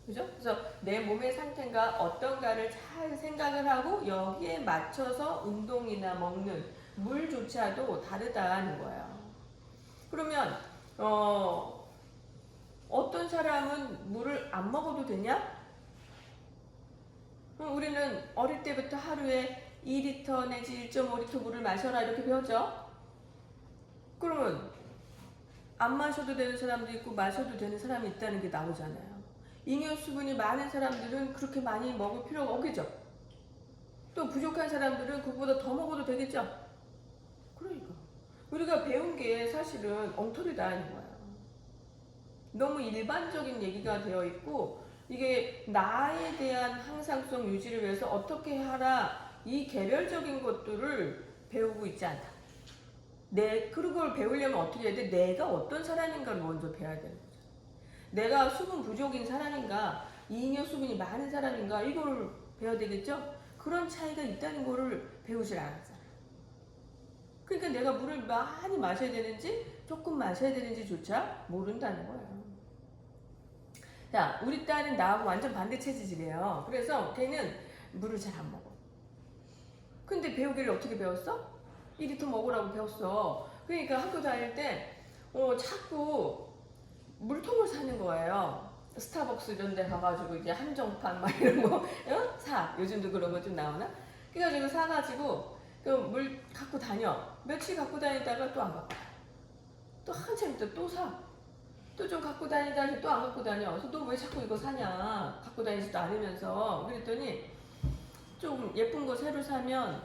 그죠? 그래서 내 몸의 상태가 어떤가를 잘 생각을 하고 여기에 맞춰서 운동이나 먹는 물조차도 다르다는 거예요. 그러면 어떤 사람은 물을 안 먹어도 되냐? 우리는 어릴 때부터 하루에 2리터 내지 1.5리터 물을 마셔라 이렇게 배웠죠? 그러면 안 마셔도 되는 사람도 있고 마셔도 되는 사람이 있다는 게 나오잖아요. 잉여 수분이 많은 사람들은 그렇게 많이 먹을 필요가 없겠죠? 또 부족한 사람들은 그보다 더 먹어도 되겠죠? 그러니까 우리가 배운 게 사실은 엉터리다 하는 거예요. 너무 일반적인 얘기가 되어 있고 이게 나에 대한 항상성 유지를 위해서 어떻게 하라 이 개별적인 것들을 배우고 있지 않다. 그걸 배우려면 어떻게 해야 돼? 내가 어떤 사람인가를 먼저 배워야 되는 거죠. 내가 수분 부족인 사람인가, 잉여 수분이 많은 사람인가 이거를 배워야 되겠죠? 그런 차이가 있다는 거를 배우질 않았잖아요. 그러니까 내가 물을 많이 마셔야 되는지 조금 마셔야 되는지조차 모른다는 거예요. 자, 우리 딸은 나하고 완전 반대 체질이래요. 그래서 걔는 물을 잘 안 먹어. 근데 배우기를 어떻게 배웠어? 2리터 먹으라고 배웠어. 그러니까 학교 다닐 때 자꾸 물통을 사는 거예요. 스타벅스 이런 데 가가지고 이제 한정판 막 이런 거 사. 요즘도 그런 거 좀 나오나? 그래가지고 사가지고 그 물 갖고 다녀. 며칠 갖고 다니다가 또 안 갖고 다녀. 또 한참 있다 또 사. 또 좀 갖고 다니다가 또 안 갖고 다녀. 그래서 너 왜 자꾸 이거 사냐. 갖고 다니지도 않으면서. 그랬더니 좀 예쁜 거 새로 사면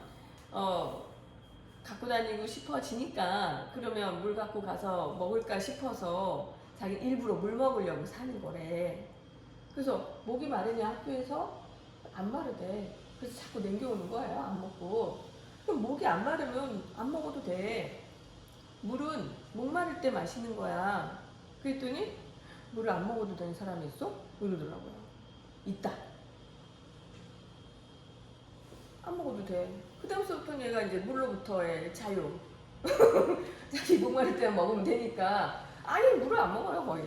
갖고 다니고 싶어지니까 그러면 물 갖고 가서 먹을까 싶어서 자기 일부러 물 먹으려고 사는 거래. 그래서 목이 마르냐 학교에서 안 마르대. 그래서 자꾸 남겨오는 거예요. 안 먹고. 그럼 목이 안 마르면 안 먹어도 돼. 물은 목 마를 때 마시는 거야. 그랬더니 물을 안 먹어도 되는 사람이 있어? 이러더라고요. 있다. 안 먹어도 돼. 그다음부터는 얘가 이제 물로부터의 자유. 자기 목마를 때 먹으면 되니까 아예 물을 안 먹어요 거의.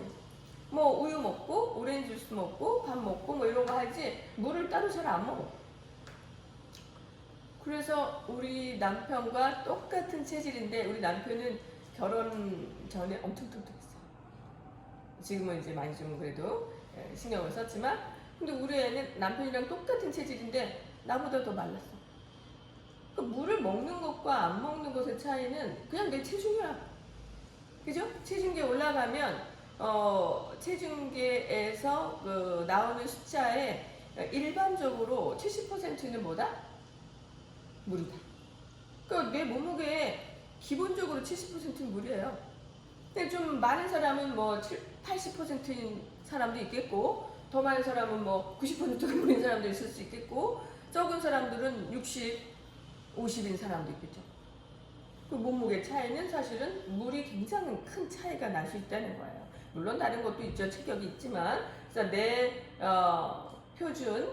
뭐 우유 먹고 오렌지 주스 먹고 밥 먹고 뭐 이런 거 하지 물을 따로 잘 안 먹어. 그래서 우리 남편과 똑같은 체질인데 우리 남편은 결혼 전에 엄청 뚱뚱했어. 지금은 이제 많이 좀 그래도 신경을 썼지만 근데 우리 애는 남편이랑 똑같은 체질인데 나보다 더 말랐어. 그 물을 먹는 것과 안 먹는 것의 차이는 그냥 내 체중이야. 그죠? 체중계 올라가면 체중계에서 그 나오는 숫자에 일반적으로 70%는 뭐다? 물이다. 그러니까 내 몸무게에 기본적으로 70%는 물이에요. 근데 좀 많은 사람은 뭐 80%인 사람도 있겠고 더 많은 사람은 뭐 90%가 물인 사람도 있을 수 있겠고 적은 사람들은 60, 50인 사람도 있겠죠. 그 몸무게 차이는 사실은 물이 굉장히 큰 차이가 날 수 있다는 거예요. 물론 다른 것도 있죠. 체격이 있지만 그래서 내 표준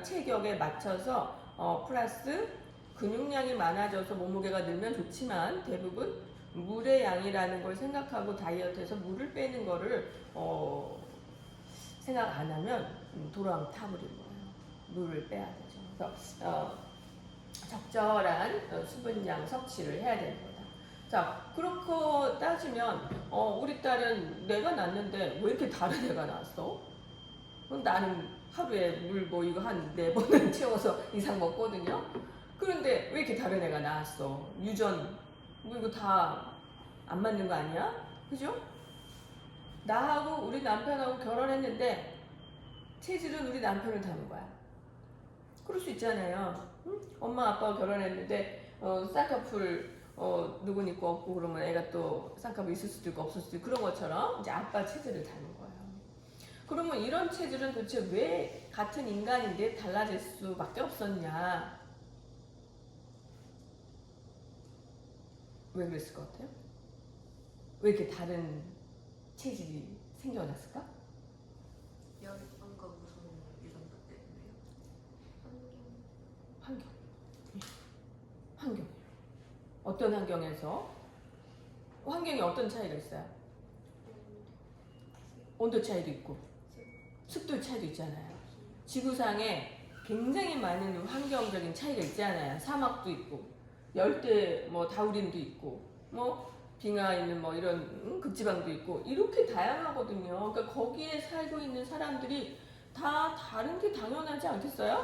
체격에 맞춰서 플러스 근육량이 많아져서 몸무게가 늘면 좋지만 대부분 물의 양이라는 걸 생각하고 다이어트에서 물을 빼는 거를 생각 안 하면 돌아오면 타버리는 거예요. 물을 빼야 되죠. 그래서 적절한 수분량 섭취를 해야 되는 거다. 자, 그렇게 따지면 우리 딸은 내가 낳는데 왜 이렇게 다른 애가 낳았어? 나는 하루에 물 뭐 이거 한 4번을 채워서 이상 먹거든요. 그런데 왜 이렇게 다른 애가 낳았어? 유전 뭐 이거 다 안 맞는 거 아니야? 그죠? 나하고 우리 남편하고 결혼했는데 체질은 우리 남편을 닮은 거야. 그럴 수 있잖아요. 응? 엄마 아빠가 결혼했는데 쌍꺼풀 누군 있고 없고 그러면 애가 또 쌍꺼풀 있을 수도 있고 없을 수도 있고 그런 것처럼 이제 아빠 체질을 닮은 거예요. 그러면 이런 체질은 도대체 왜 같은 인간인데 달라질 수밖에 없었냐? 왜 그랬을 것 같아요? 왜 이렇게 다른 체질이 생겨났을까? 열방과 무슨 유전자 때문에요? 환경. 환경. 어떤 환경에서? 환경이 어떤 차이가 있어요? 온도 차이도 있고, 습도 차이도 있잖아요. 지구상에 굉장히 많은 환경적인 차이가 있잖아요. 사막도 있고, 열대 뭐 다우림도 있고, 뭐 빙하 있는 뭐 이런 극지방도 있고 이렇게 다양하거든요. 그러니까 거기에 살고 있는 사람들이 다 다른 게 당연하지 않겠어요?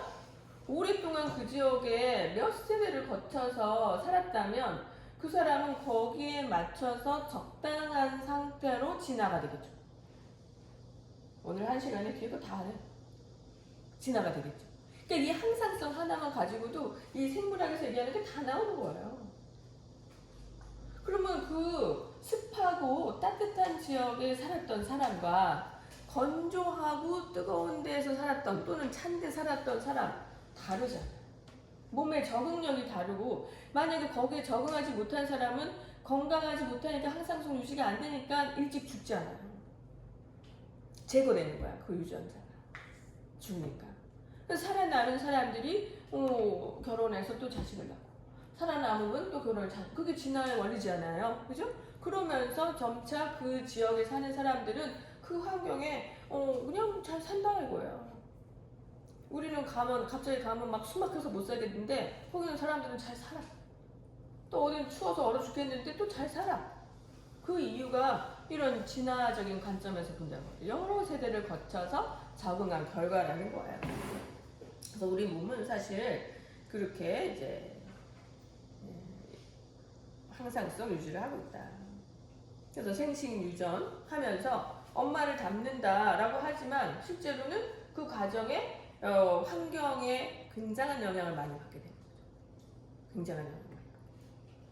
오랫동안 그 지역에 몇 세대를 거쳐서 살았다면 그 사람은 거기에 맞춰서 적당한 상태로 진화가 되겠죠. 오늘 한 시간에 뒤에도 다 하네. 진화가 되겠죠. 그러니까 이 항상성 하나만 가지고도 이 생물학에서 얘기하는 게 다 나오는 거예요. 그러면 그 습하고 따뜻한 지역에 살았던 사람과 건조하고 뜨거운 데에서 살았던 또는 찬 데 살았던 사람 다르잖아요. 몸의 적응력이 다르고 만약에 거기에 적응하지 못한 사람은 건강하지 못하니까 항상성 유지가 안 되니까 일찍 죽잖아요. 제거되는 거야 그 유전자가. 죽으니까. 그래서 살아나는 사람들이 결혼해서 또 자식을 낳고 살아남으면 또 결혼을 잘 그게 진화의 원리잖아요. 그죠? 그러면서 점차 그 지역에 사는 사람들은 그 환경에 그냥 잘 산다 이거예요. 우리는 갑자기 가면 막 숨 막혀서 못 살겠는데 거기는 사람들은 잘 살아. 또 어딘 추워서 얼어 죽겠는데 또 잘 살아. 그 이유가 이런 진화적인 관점에서 본다는 거예요. 여러 세대를 거쳐서 적응한 결과라는 거예요. 그래서 우리 몸은 사실 그렇게 이제 항상성 유지를 하고 있다. 그래서 생식 유전 하면서 엄마를 닮는다라고 하지만 실제로는 그 과정에 환경에 굉장한 영향을 많이 받게 됩니다. 굉장한 영향을.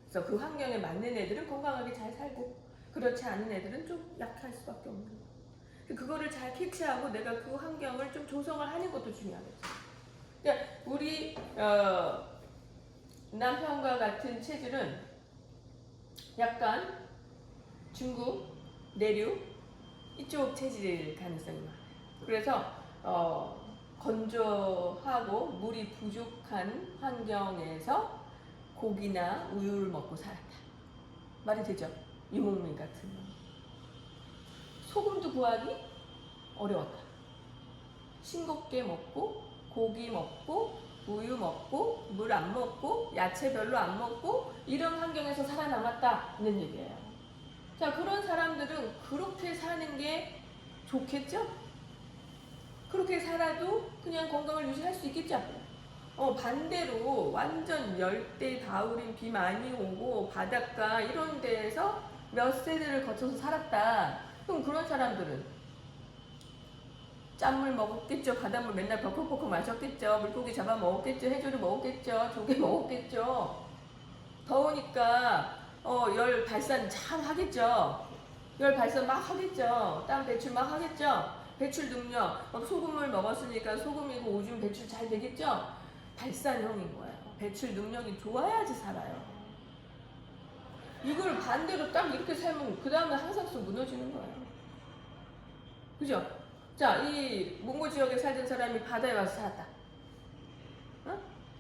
그래서 그 환경에 맞는 애들은 건강하게 잘 살고 그렇지 않은 애들은 좀 약할 수밖에 없는 거예요. 그거를 잘 캐치하고 내가 그 환경을 좀 조성을 하는 것도 중요하겠죠. 그러니까 우리 남편과 같은 체질은 약간 중국, 내륙 이쪽 체질 가능성이 많아요. 그래서 건조하고 물이 부족한 환경에서 고기나 우유를 먹고 살았다. 말이 되죠? 유목민 같은 거. 소금도 구하기 어려웠다. 싱겁게 먹고 고기 먹고 우유 먹고 물 안 먹고 야채 별로 안 먹고 이런 환경에서 살아남았다는 얘기예요. 자, 그런 사람들은 그렇게 사는 게 좋겠죠? 그렇게 살아도 그냥 건강을 유지할 수 있겠죠? 반대로 완전 열대 가을인 비 많이 오고 바닷가 이런 데에서 몇 세대를 거쳐서 살았다. 그럼 그런 사람들은 짠물 먹었겠죠. 바닷물 맨날 벌컥벌컥 마셨겠죠. 물고기 잡아 먹었겠죠. 해조류 먹었겠죠. 조개 먹었겠죠. 더우니까 열 발산 잘 하겠죠. 열 발산 막 하겠죠. 땀 배출 막 하겠죠. 배출 능력, 막 소금을 먹었으니까 소금이고 오줌 배출 잘 되겠죠. 발산형인 거예요. 배출 능력이 좋아야지 살아요. 이걸 반대로 딱 이렇게 살면 그 다음에 항상 또 무너지는 거예요. 그죠? 자, 이 몽고 지역에 살던 사람이 바다에 와서 살았다.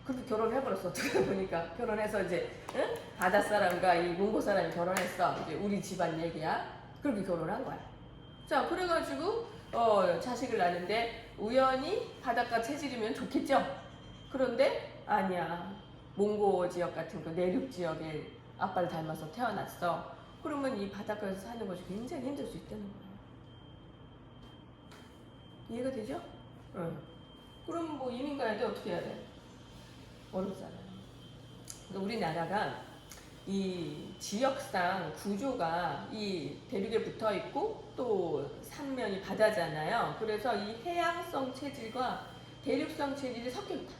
그렇게 결혼해버렸어. 어떻게 보니까 결혼해서 이제 바다 사람과 이 몽고 사람이 결혼했어. 이제 우리 집안 얘기야. 그렇게 결혼한 거야. 자, 그래가지고 자식을 낳는데 우연히 바닷가 체질이면 좋겠죠. 그런데 아니야. 몽고 지역 같은 그 내륙 지역에 아빠를 닮아서 태어났어. 그러면 이 바닷가에서 사는 것이 굉장히 힘들 수 있다는 거예요. 이해가 되죠? 응. 그럼 뭐 이민 가야 돼? 어떻게 해야 돼? 어렵잖아요. 그러니까 우리나라가 이 지역상 구조가 이 대륙에 붙어 있고 또 삼면이 바다잖아요. 그래서 이 해양성 체질과 대륙성 체질이 섞여 있다.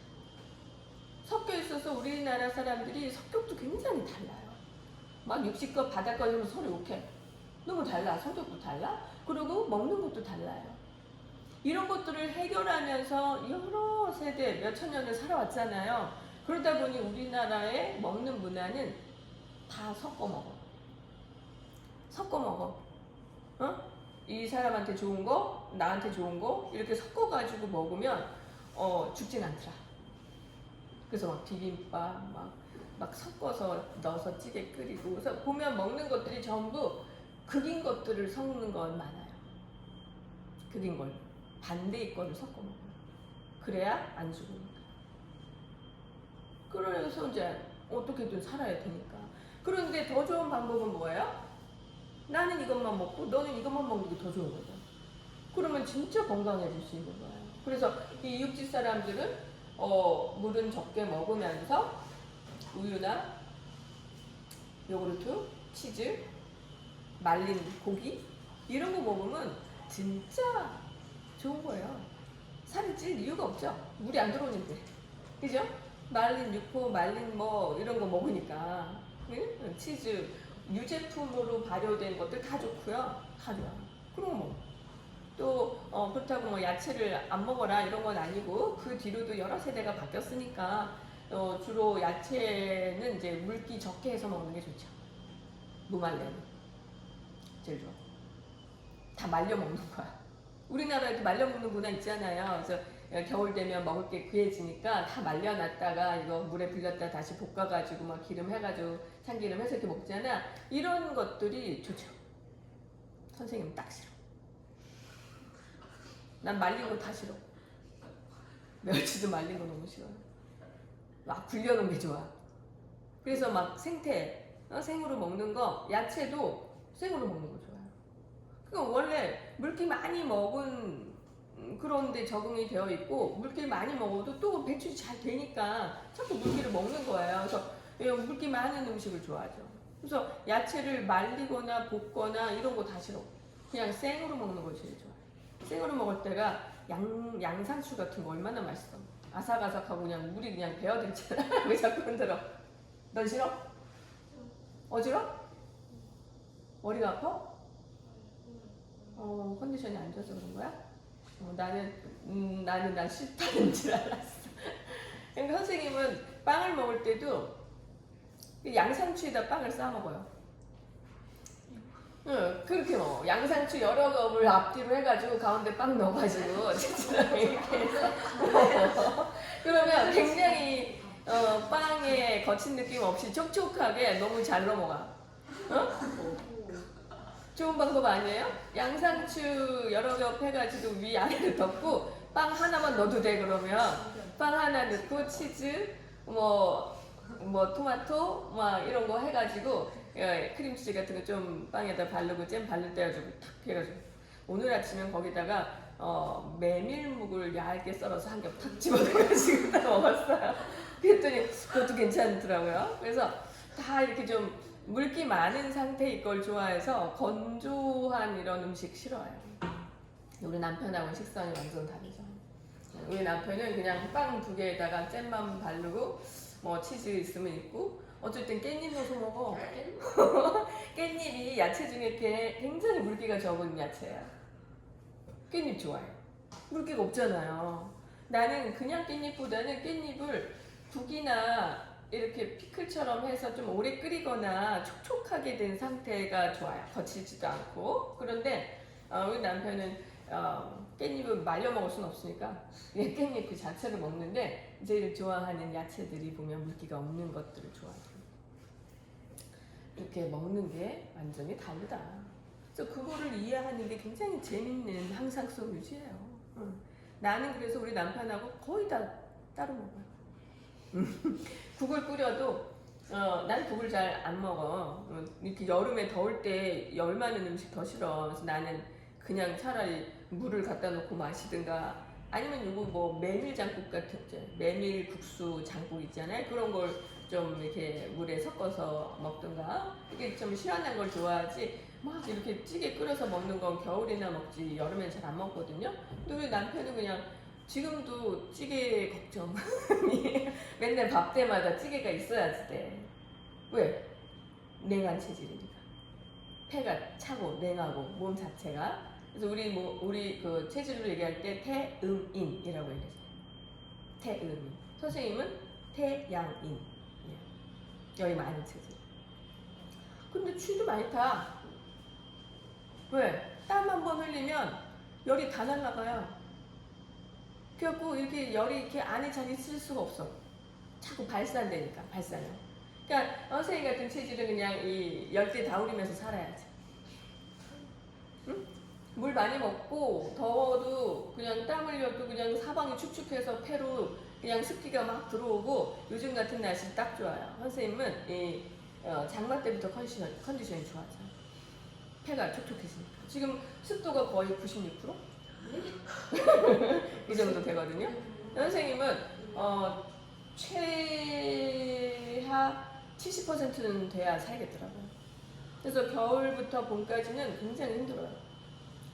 섞여 있어서 우리나라 사람들이 성격도 굉장히 달라요. 막 육식과 바닷가에서 서로 욕해. 너무 달라. 성격도 달라. 그리고 먹는 것도 달라요. 이런 것들을 해결하면서 여러 세대 몇천 년을 살아왔잖아요. 그러다 보니 우리나라의 먹는 문화는 다 섞어 먹어. 섞어 먹어. 이 사람한테 좋은 거, 나한테 좋은 거 이렇게 섞어가지고 먹으면 죽진 않더라. 그래서 막 비빔밥 막 섞어서 넣어서 찌개 끓이고 그래서 보면 먹는 것들이 전부 극인 것들을 섞는 건 많아요. 극인 걸. 반대의 거를 섞어 먹어요. 그래야 안 죽으니까. 그래서 이제 어떻게든 살아야 되니까. 그런데 더 좋은 방법은 뭐예요? 나는 이것만 먹고 너는 이것만 먹는 게 더 좋은 거죠. 그러면 진짜 건강해질 수 있는 거예요. 그래서 이 육지 사람들은 물은 적게 먹으면서 우유나 요구르트, 치즈, 말린 고기 이런 거 먹으면 진짜 좋은 거예요. 살이 찔 이유가 없죠. 물이 안 들어오는데. 그죠? 말린 육포, 말린 뭐 이런 거 먹으니까. 응? 치즈, 유제품으로 발효된 것들 다 좋고요. 다 좋아. 그런 거 또 그렇다고 뭐 야채를 안 먹어라 이런 건 아니고 그 뒤로도 여러 세대가 바뀌었으니까 주로 야채는 이제 물기 적게 해서 먹는 게 좋죠. 무말랭이 제일 좋아. 다 말려 먹는 거야. 우리나라에도 말려 먹는 문화 있잖아요. 그래서 겨울 되면 먹을 게 귀해지니까 다 말려놨다가 이거 물에 불렸다 다시 볶아가지고 막 기름 해가지고 참기름 해서 이렇게 먹잖아. 이런 것들이 좋죠. 선생님은 딱 싫어. 난 말린 거 다 싫어. 멸치도 말린 거 너무 싫어. 막 불려놓은 게 좋아. 그래서 막 생태, 생으로 먹는 거, 야채도 생으로 먹는 거 좋아요. 그러니까 원래 물기 많이 먹은 그런데 적응이 되어 있고 물기 많이 먹어도 또 배출이 잘 되니까 자꾸 물기를 먹는 거예요. 그래서 물기 많은 음식을 좋아하죠. 그래서 야채를 말리거나 볶거나 이런 거 다 싫어. 그냥 생으로 먹는 걸 제일 좋아해요. 생으로 먹을 때가 양상추 같은 거 얼마나 맛있어. 아삭아삭하고 그냥 물이 그냥 배어들잖아. 왜 자꾸 흔들어? 넌 싫어? 어지러? 머리가 아파? 컨디션이 안 좋아서 그런 거야? 나는 싫다는 줄 알았어. 그러니까 선생님은 빵을 먹을 때도 양상추에다 빵을 싸 먹어요. 응, 그렇게 먹어. 양상추 여러 겹을 앞뒤로 해가지고 가운데 빵 넣어가지고 이렇게 해서 그러면 굉장히 빵에 거친 느낌 없이 촉촉하게 너무 잘 넘어가. 좋은 방법 아니에요? 양상추 여러 겹 해가지고 위아래로 덮고 빵 하나만 넣어도 돼. 그러면 빵 하나 넣고 치즈 뭐 토마토 막 이런 거 해가지고 크림치즈 같은 거 좀 빵에다 바르고 잼 바를 때 가지고 탁 해가지고 오늘 아침엔 거기다가 메밀묵을 얇게 썰어서 한 겹 탁 집어넣어가지고 딱 먹었어요. 그랬더니 그것도 괜찮더라고요. 그래서 다 이렇게 좀 물기 많은 상태의 걸 좋아해서 건조한 이런 음식 싫어해요. 우리 남편하고는 식성이 완전 다르죠. 우리 남편은 그냥 빵 2개에다가 잼만 바르고 뭐 치즈 있으면 있고 어쩔 땐 깻잎 넣어서 먹어. 깻잎이 야채 중에 굉장히 물기가 적은 야채예요. 깻잎 좋아해. 물기가 없잖아요. 나는 그냥 깻잎보다는 깻잎을 국이나 이렇게 피클처럼 해서 좀 오래 끓이거나 촉촉하게 된 상태가 좋아요. 거칠지도 않고. 그런데 우리 남편은 깻잎을 말려 먹을 수는 없으니까 깻잎 그 자체를 먹는데 제일 좋아하는 야채들이 보면 물기가 없는 것들을 좋아해요. 이렇게 먹는 게 완전히 다르다. 그래서 그거를 이해하는 게 굉장히 재밌는 항상성 유지예요. 나는 그래서 우리 남편하고 거의 다 따로 먹어요. 국을 끓여도 난 국을 잘 안 먹어. 이렇게 여름에 더울 때 열 많은 음식 더 싫어. 그래서 나는 그냥 차라리 물을 갖다 놓고 마시든가 아니면 요거 뭐 메밀 장국 같은 메밀 국수 장국 있잖아요. 그런 걸 좀 이렇게 물에 섞어서 먹든가 이게 좀 시원한 걸 좋아하지 막 이렇게 찌개 끓여서 먹는 건 겨울이나 먹지 여름엔 잘 안 먹거든요. 근데 우리 남편은 그냥 지금도 찌개 걱정. 맨날 밥 때마다 찌개가 있어야지 돼. 왜? 냉한 체질이니까. 폐가 차고 냉하고 몸 자체가. 그래서 우리 그 체질로 얘기할 때 태음인이라고 얘기해요. 태음인. 선생님은 태양인. 열이 많은 체질. 근데 추위도 많이 타. 왜? 땀 한 번 흘리면 열이 다 날아가요. 그래갖고 이렇게 열이 이렇게 안에 잘 있을 수가 없어. 자꾸 발산되니까, 발산을. 그러니까 선생님 같은 체질은 그냥 이 열대 다우리면서 살아야지. 응? 물 많이 먹고 더워도 그냥 땀 흘려도 그냥 사방이 축축해서 폐로 그냥 습기가 막 들어오고 요즘 같은 날씨 딱 좋아요. 선생님은 이 장마 때부터 컨디션이 좋아져요. 폐가 촉촉해지니까. 지금 습도가 거의 96%? 이 정도 되거든요. 선생님은 최하 70%는 돼야 살겠더라고요. 그래서 겨울부터 봄까지는 굉장히 힘들어요.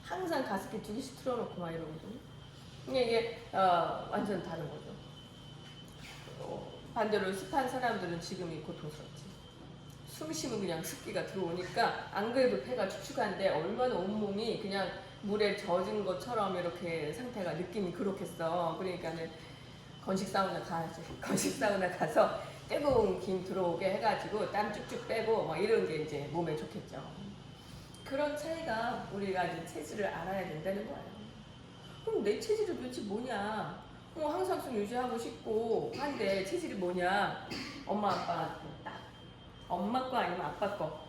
항상 가습기 2개씩 틀어놓고 막 이러거든요. 근데 이게 완전 다른 거죠. 반대로 습한 사람들은 지금이 고통스럽지. 숨 쉬면 그냥 습기가 들어오니까 안 그래도 폐가 축축한데 얼마나 온몸이 그냥 물에 젖은 것처럼 이렇게 상태가 느낌이 그렇겠어. 그러니까는 건식 사우나 가야지. 건식 사우나 가서 뜨거운 김 들어오게 해가지고 땀 쭉쭉 빼고 막 이런 게 이제 몸에 좋겠죠. 그런 차이가 우리가 이제 체질을 알아야 된다는 거예요. 그럼 내 체질이 도대체 뭐냐? 항상성 유지하고 싶고 한데 체질이 뭐냐? 엄마 아빠 딱 엄마 거 아니면 아빠 거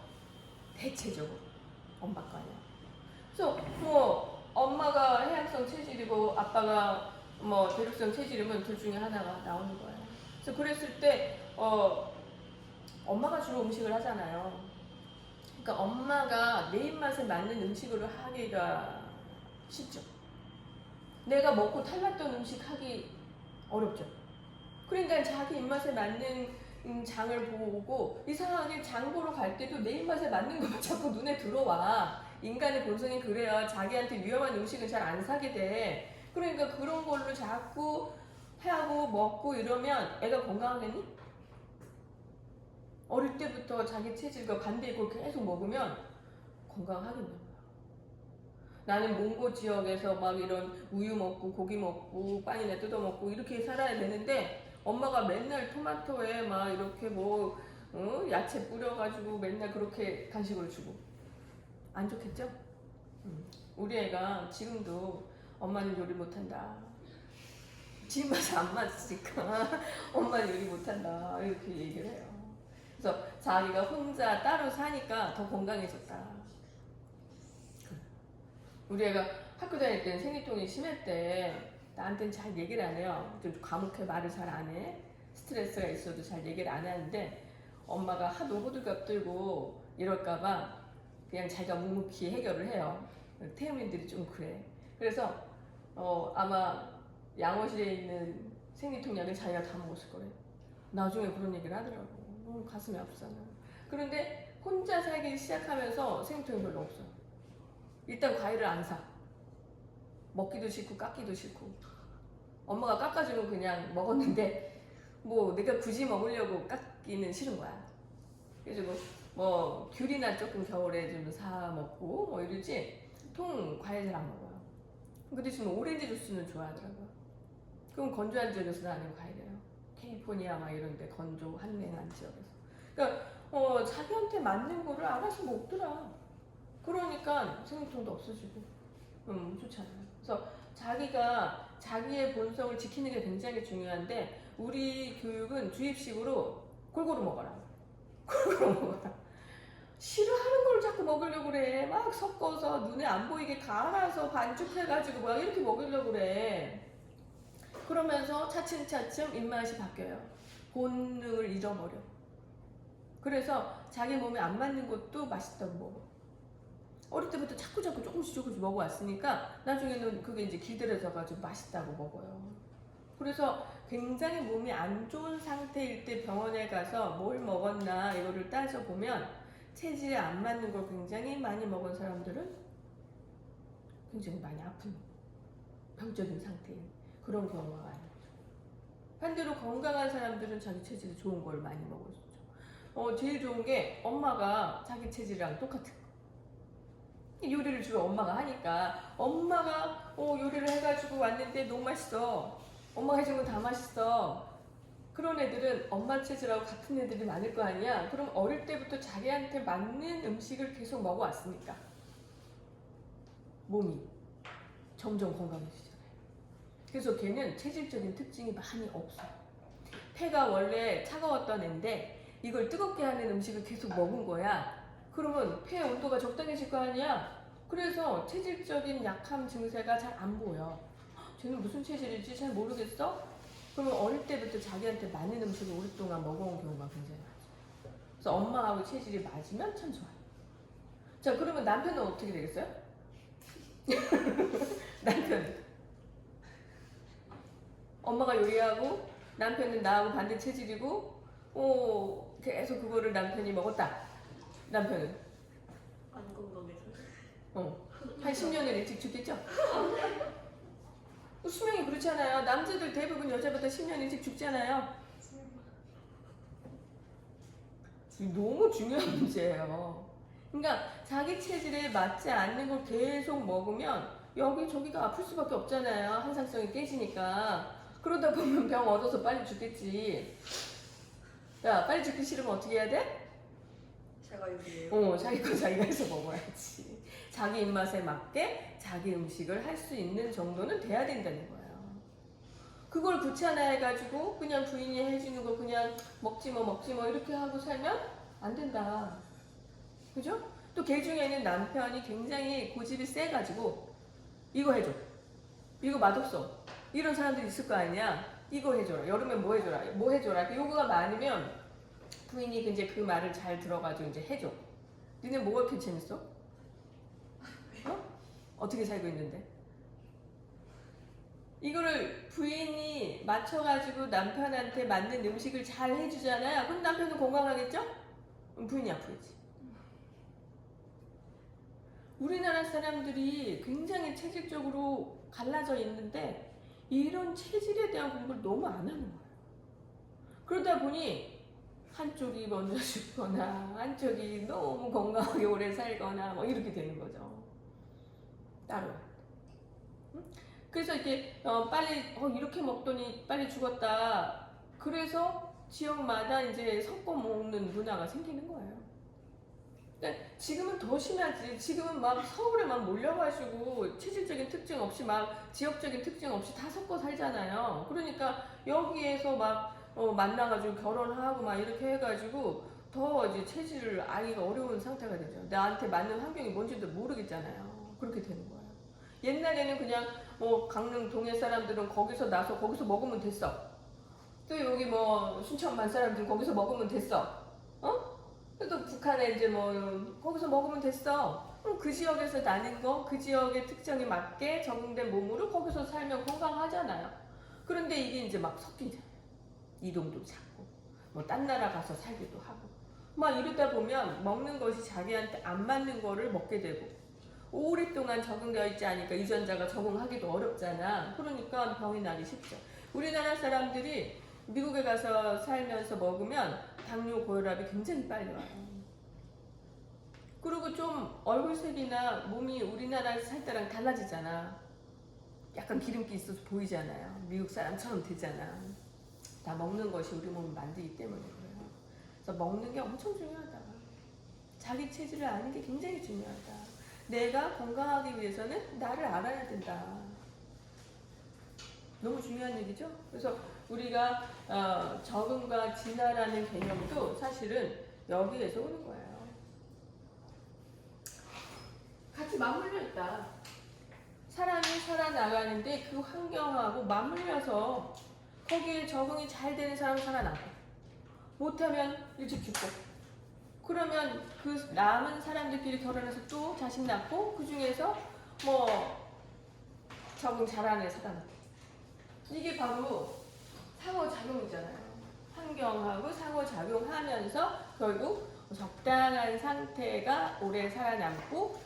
대체적으로 엄마 거 아니야. 그래서 뭐 엄마가 해양성 체질이고 아빠가 뭐 대륙성 체질이면 둘 중에 하나가 나오는 거예요. 그래서 그랬을 때 엄마가 주로 음식을 하잖아요. 그러니까 엄마가 내 입맛에 맞는 음식을 하기가 쉽죠. 내가 먹고 탈났던 음식 하기 어렵죠. 그러니까 자기 입맛에 맞는 장을 보고 이상하게 장 보러 갈 때도 내 입맛에 맞는 것만 자꾸 눈에 들어와. 인간의 본성이 그래요. 자기한테 위험한 음식은 잘 안 사게 돼. 그러니까 그런 걸로 자꾸 하고 먹고 이러면 애가 건강하겠니? 어릴 때부터 자기 체질과 반대의 걸 계속 먹으면 건강하겠냐고요. 나는 몽고 지역에서 막 이런 우유 먹고 고기 먹고 빵이나 뜯어 먹고 이렇게 살아야 되는데 엄마가 맨날 토마토에 막 이렇게 야채 뿌려가지고 맨날 그렇게 간식을 주고 안 좋겠죠? 우리 애가 지금도 엄마는 요리 못한다. 집맛이 안 맞으니까 엄마 요리 못한다 이렇게 얘기를 해요. 그래서 자기가 혼자 따로 사니까 더 건강해졌다. 우리 애가 학교 다닐 때는 생리통이 심했대. 나한테는 잘 얘기를 안 해요. 좀 과묵해, 말을 잘 안 해. 스트레스가 있어도 잘 얘기를 안 하는데 엄마가 하도 호들갑 떨고 이럴까봐 그냥 자기가 묵묵히 해결을 해요. 태음인들이 좀 그래. 그래서 아마 양호실에 있는 생리통 약을 자기가 다 먹었을 거래. 나중에 그런 얘기를 하더라고. 가슴이 아프잖아. 그런데 혼자 살기 시작하면서 생리통이 별로 없어. 일단 과일을 안 사. 먹기도 싫고 깎기도 싫고. 엄마가 깎아주면 그냥 먹었는데 뭐 내가 굳이 먹으려고 깎기는 싫은 거야. 그래서 뭐 귤이나 조금 겨울에 좀 사 먹고 뭐 이러지 통 과일 잘 안 먹어요. 그 대신 오렌지 주스는 좋아하더라고요. 그럼 건조한 지역에서는 아니고 과일이에요. 캘리포니아 막 이런데 건조 한랭한 지역에서. 그러니까 자기한테 맞는 거를 알아서 먹더라. 그러니까 생리통도 없어지고 좋잖아요. 그래서 자기가 자기의 본성을 지키는 게 굉장히 중요한데 우리 교육은 주입식으로 골고루 먹어라. 골고루 먹어라. 싫어하는 걸 자꾸 먹으려고 그래. 막 섞어서 눈에 안 보이게 갈아서 반죽해가지고 막 이렇게 먹으려고 그래. 그러면서 차츰차츰 입맛이 바뀌어요. 본능을 잃어버려. 그래서 자기 몸에 안 맞는 것도 맛있다고 먹어. 어릴 때부터 자꾸 조금씩 먹어왔으니까 나중에는 그게 이제 길들여져가지고 맛있다고 먹어요. 그래서 굉장히 몸이 안 좋은 상태일 때 병원에 가서 뭘 먹었나 이거를 따져보면 체질에 안 맞는 걸 굉장히 많이 먹은 사람들은 굉장히 많이 아픈 병적인 상태인 그런 경우가 많아요. 반대로 건강한 사람들은 자기 체질이 좋은 걸 많이 먹었죠. 제일 좋은 게 엄마가 자기 체질이랑 똑같은 거. 요리를 주로 엄마가 하니까 엄마가 요리를 해가지고 왔는데 너무 맛있어. 엄마가 해준 건 다 맛있어. 그런 애들은 엄마 체질하고 같은 애들이 많을 거 아니야. 그럼 어릴 때부터 자기한테 맞는 음식을 계속 먹어왔으니까 몸이 점점 건강해지잖아요. 그래서 걔는 체질적인 특징이 많이 없어요. 폐가 원래 차가웠던 애인데 이걸 뜨겁게 하는 음식을 계속 먹은 거야. 그러면 폐 온도가 적당해질 거 아니야. 그래서 체질적인 약함 증세가 잘 안 보여. 쟤는 무슨 체질일지 잘 모르겠어? 그러면 어릴 때부터 자기한테 맞는 음식을 오랫동안 먹어온 경우가 굉장히 많죠. 그래서 엄마하고 체질이 맞으면 참 좋아요. 자, 그러면 남편은 어떻게 되겠어요? 남편은 엄마가 요리하고 남편은 나하고 반대 체질이고 계속 그거를 남편이 먹었다. 남편은 안 건강해서. 한 10년을 일찍 죽겠죠? 수명이 그렇잖아요. 남자들 대부분 여자보다 10년 일찍 죽잖아요. 너무 중요한 문제예요. 그러니까 자기 체질에 맞지 않는 걸 계속 먹으면 여기저기가 아플 수밖에 없잖아요. 항상성이 깨지니까. 그러다 보면 병 얻어서 빨리 죽겠지. 야, 빨리 죽기 싫으면 어떻게 해야 돼? 제가 요리해요. 자기 거 자기가 해서 먹어야지. 자기 입맛에 맞게 자기 음식을 할 수 있는 정도는 돼야 된다는 거예요. 그걸 귀찮아해가지고 그냥 부인이 해주는 거 그냥 먹지 뭐 이렇게 하고 살면 안 된다. 그죠? 또 걔 중에는 남편이 굉장히 고집이 세가지고 이거 해줘. 이거 맛없어. 이런 사람들이 있을 거 아니야. 이거 해줘라. 여름에 뭐 해줘라. 뭐 해줘라. 요거가 많으면 부인이 이제 그 말을 잘 들어가지고 이제 해줘. 니네 뭐가 이렇게 재밌어? 어떻게 살고 있는데? 이거를 부인이 맞춰가지고 남편한테 맞는 음식을 잘 해주잖아요. 그럼 남편은 건강하겠죠? 그럼 부인이 아프겠지. 우리나라 사람들이 굉장히 체질적으로 갈라져 있는데 이런 체질에 대한 공부를 너무 안 하는 거예요. 그러다 보니 한쪽이 먼저 죽거나 한쪽이 너무 건강하게 오래 살거나 뭐 이렇게 되는 거죠. 따로. 그래서 이렇게 빨리 이렇게 먹더니 빨리 죽었다. 그래서 지역마다 이제 섞어 먹는 문화가 생기는 거예요. 그러니까 지금은 더 심하지. 지금은 막 서울에만 몰려가지고 체질적인 특징 없이 막 지역적인 특징 없이 다 섞어 살잖아요. 그러니까 여기에서 막 만나가지고 결혼하고 막 이렇게 해가지고 더 이제 체질을 알기가 어려운 상태가 되죠. 나한테 맞는 환경이 뭔지도 모르겠잖아요. 그렇게 되는 거예요. 옛날에는 그냥 강릉 동해 사람들은 거기서 나서 거기서 먹으면 됐어. 또 여기 뭐 순천만 사람들 거기서 먹으면 됐어. 어? 또 북한에 이제 뭐 거기서 먹으면 됐어. 그럼 그 지역에서 나는 거, 그 지역의 특성에 맞게 적응된 몸으로 거기서 살면 건강하잖아요. 그런데 이게 이제 막 섞이잖아요. 이동도 자꾸 뭐 딴 나라 가서 살기도 하고 막 이러다 보면 먹는 것이 자기한테 안 맞는 거를 먹게 되고 오랫동안 적응되어 있지 않으니까 유전자가 적응하기도 어렵잖아. 그러니까 병이 나기 쉽죠. 우리나라 사람들이 미국에 가서 살면서 먹으면 당뇨, 고혈압이 굉장히 빨리 와요. 그리고 좀 얼굴색이나 몸이 우리나라에서 살 때랑 달라지잖아. 약간 기름기 있어서 보이잖아요. 미국 사람처럼 되잖아. 다 먹는 것이 우리 몸을 만들기 때문에 그래요. 그래서 먹는 게 엄청 중요하다. 자기 체질을 아는 게 굉장히 중요하다. 내가 건강하기 위해서는 나를 알아야 된다. 너무 중요한 얘기죠? 그래서 우리가 적응과 진화라는 개념도 사실은 여기에서 오는 거예요. 같이 맞물려 있다. 사람이 살아나가는데 그 환경하고 맞물려서 거기에 적응이 잘 되는 사람은 살아나고 못하면 일찍 죽고 그러면 그 남은 사람들끼리 결혼해서 또 자식 낳고 그 중에서 뭐 적응 잘하는 애 살아나고 이게 바로 상호작용이잖아요. 환경하고 상호작용하면서 결국 적당한 상태가 오래 살아남고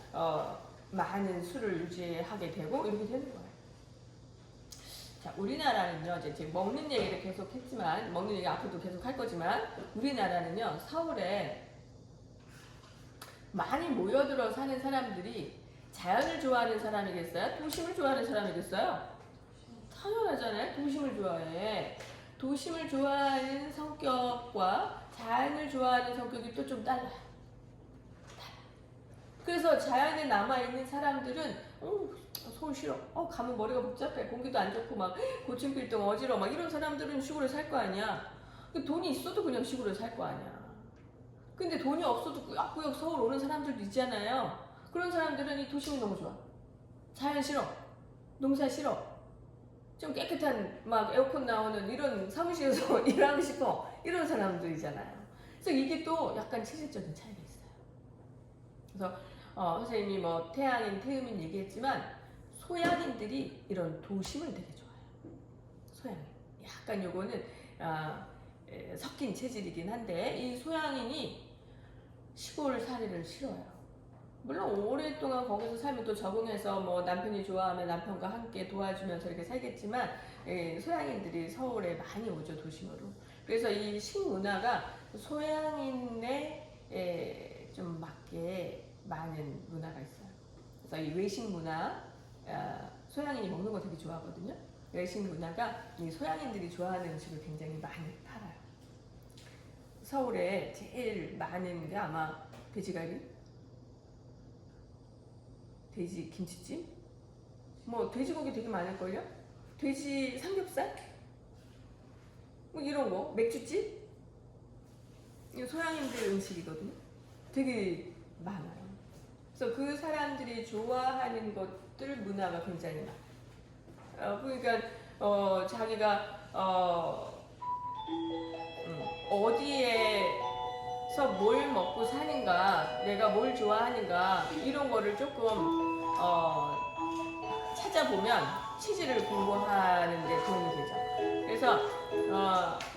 많은 수를 유지하게 되고 이렇게 되는 거예요. 자, 우리나라는요, 이제 지금 먹는 얘기를 계속 했지만, 먹는 얘기 앞으로도 계속 할 거지만, 우리나라는요, 서울에 많이 모여들어 사는 사람들이 자연을 좋아하는 사람이겠어요? 도심을 좋아하는 사람이겠어요? 당연하잖아요. 도심을 좋아해. 도심을 좋아하는 성격과 자연을 좋아하는 성격이 또 좀 달라요. 그래서 자연에 남아있는 사람들은 서울 싫어. 가면 머리가 복잡해. 공기도 안 좋고 막 고층빌딩 어지러워. 막 이런 사람들은 시골에 살 거 아니야. 돈이 있어도 그냥 시골에 살 거 아니야. 근데 돈이 없어도 꾸역꾸역 서울 오는 사람들도 있잖아요. 그런 사람들은 이 도심이 너무 좋아. 자연 싫어. 농사 싫어. 좀 깨끗한 막 에어컨 나오는 이런 사무실에서 일하고 싶어. 이런 사람들이잖아요. 그래서 이게 또 약간 체질적인 차이가 있어요. 그래서 선생님이 뭐 태양인, 태음인 얘기했지만 소양인들이 이런 도심을 되게 좋아해요. 소양인. 약간 요거는 섞인 체질이긴 한데 이 소양인이 시골 살이를 싫어요. 물론 오랫동안 거기서 살면 또 적응해서 뭐 남편이 좋아하면 남편과 함께 도와주면서 이렇게 살겠지만 소양인들이 서울에 많이 오죠, 도심으로. 그래서 이 식문화가 소양인에 좀 맞게 많은 문화가 있어요. 그래서 이 외식 문화, 소양인이 먹는 거 되게 좋아하거든요. 외식 문화가 이 소양인들이 좋아하는 음식을 굉장히 많이 팔아요. 서울에 제일 많은 게 아마 돼지갈비, 돼지 김치찜, 뭐 돼지고기 되게 많을걸요? 돼지 삼겹살? 뭐 이런 거, 맥주집? 이거 소양인들 음식이거든요. 되게 많아요. 그래서 그 사람들이 좋아하는 것들 문화가 굉장히 많아요. 그러니까 자기가 어디에서 뭘 먹고 사는가, 내가 뭘 좋아하는가 이런 거를 조금 찾아보면 체질을 공부하는 데 도움이 되죠. 그래서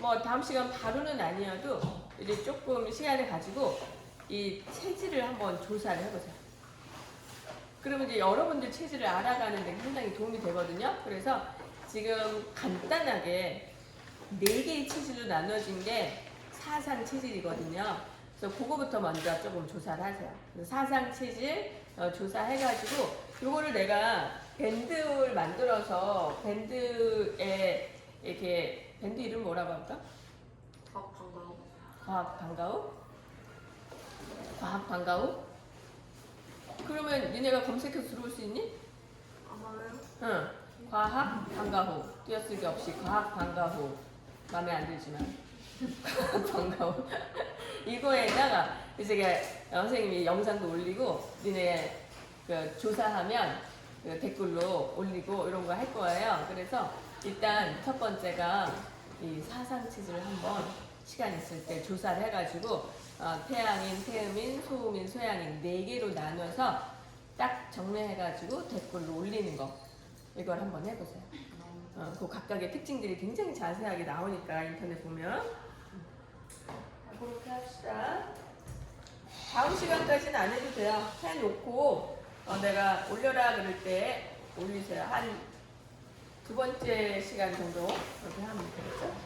뭐 다음 시간 바로는 아니어도 이제 조금 시간을 가지고 이 체질을 한번 조사를 해보세요. 그러면 이제 여러분들 체질을 알아가는 데 상당히 도움이 되거든요. 그래서 지금 간단하게 4개의 체질로 나눠진 게 사상 체질이거든요. 그래서 그거부터 먼저 조금 조사를 하세요. 그래서 사상 체질 조사해가지고 요거를 내가 밴드를 만들어서 밴드에 이렇게 밴드 이름 뭐라고 할까? 과학 방과후. 과학 방과후? 과학 방과 후? 그러면 니네가 검색해서 들어올 수 있니? 아마요? 응. 과학 방과 후. 띄어쓰기 없이 과학 방과 후. 마음에 안 들지만. 과학 방과 후. 이거에다가 이제 선생님이 영상도 올리고 니네 그 조사하면 그 댓글로 올리고 이런 거 할 거예요. 그래서 일단 첫 번째가 이 사상치즈를 한번 시간 있을 때 조사를 해가지고 태양인, 태음인, 소음인, 소양인 4개로 나눠서 딱 정리해가지고 댓글로 올리는 거 이걸 한번 해보세요. 그 각각의 특징들이 굉장히 자세하게 나오니까 인터넷 보면 그렇게 합시다. 다음 시간까지는 안 해도 돼요. 해놓고 내가 올려라 그럴 때 올리세요. 한 2번째 시간 정도 그렇게 하면 되겠죠?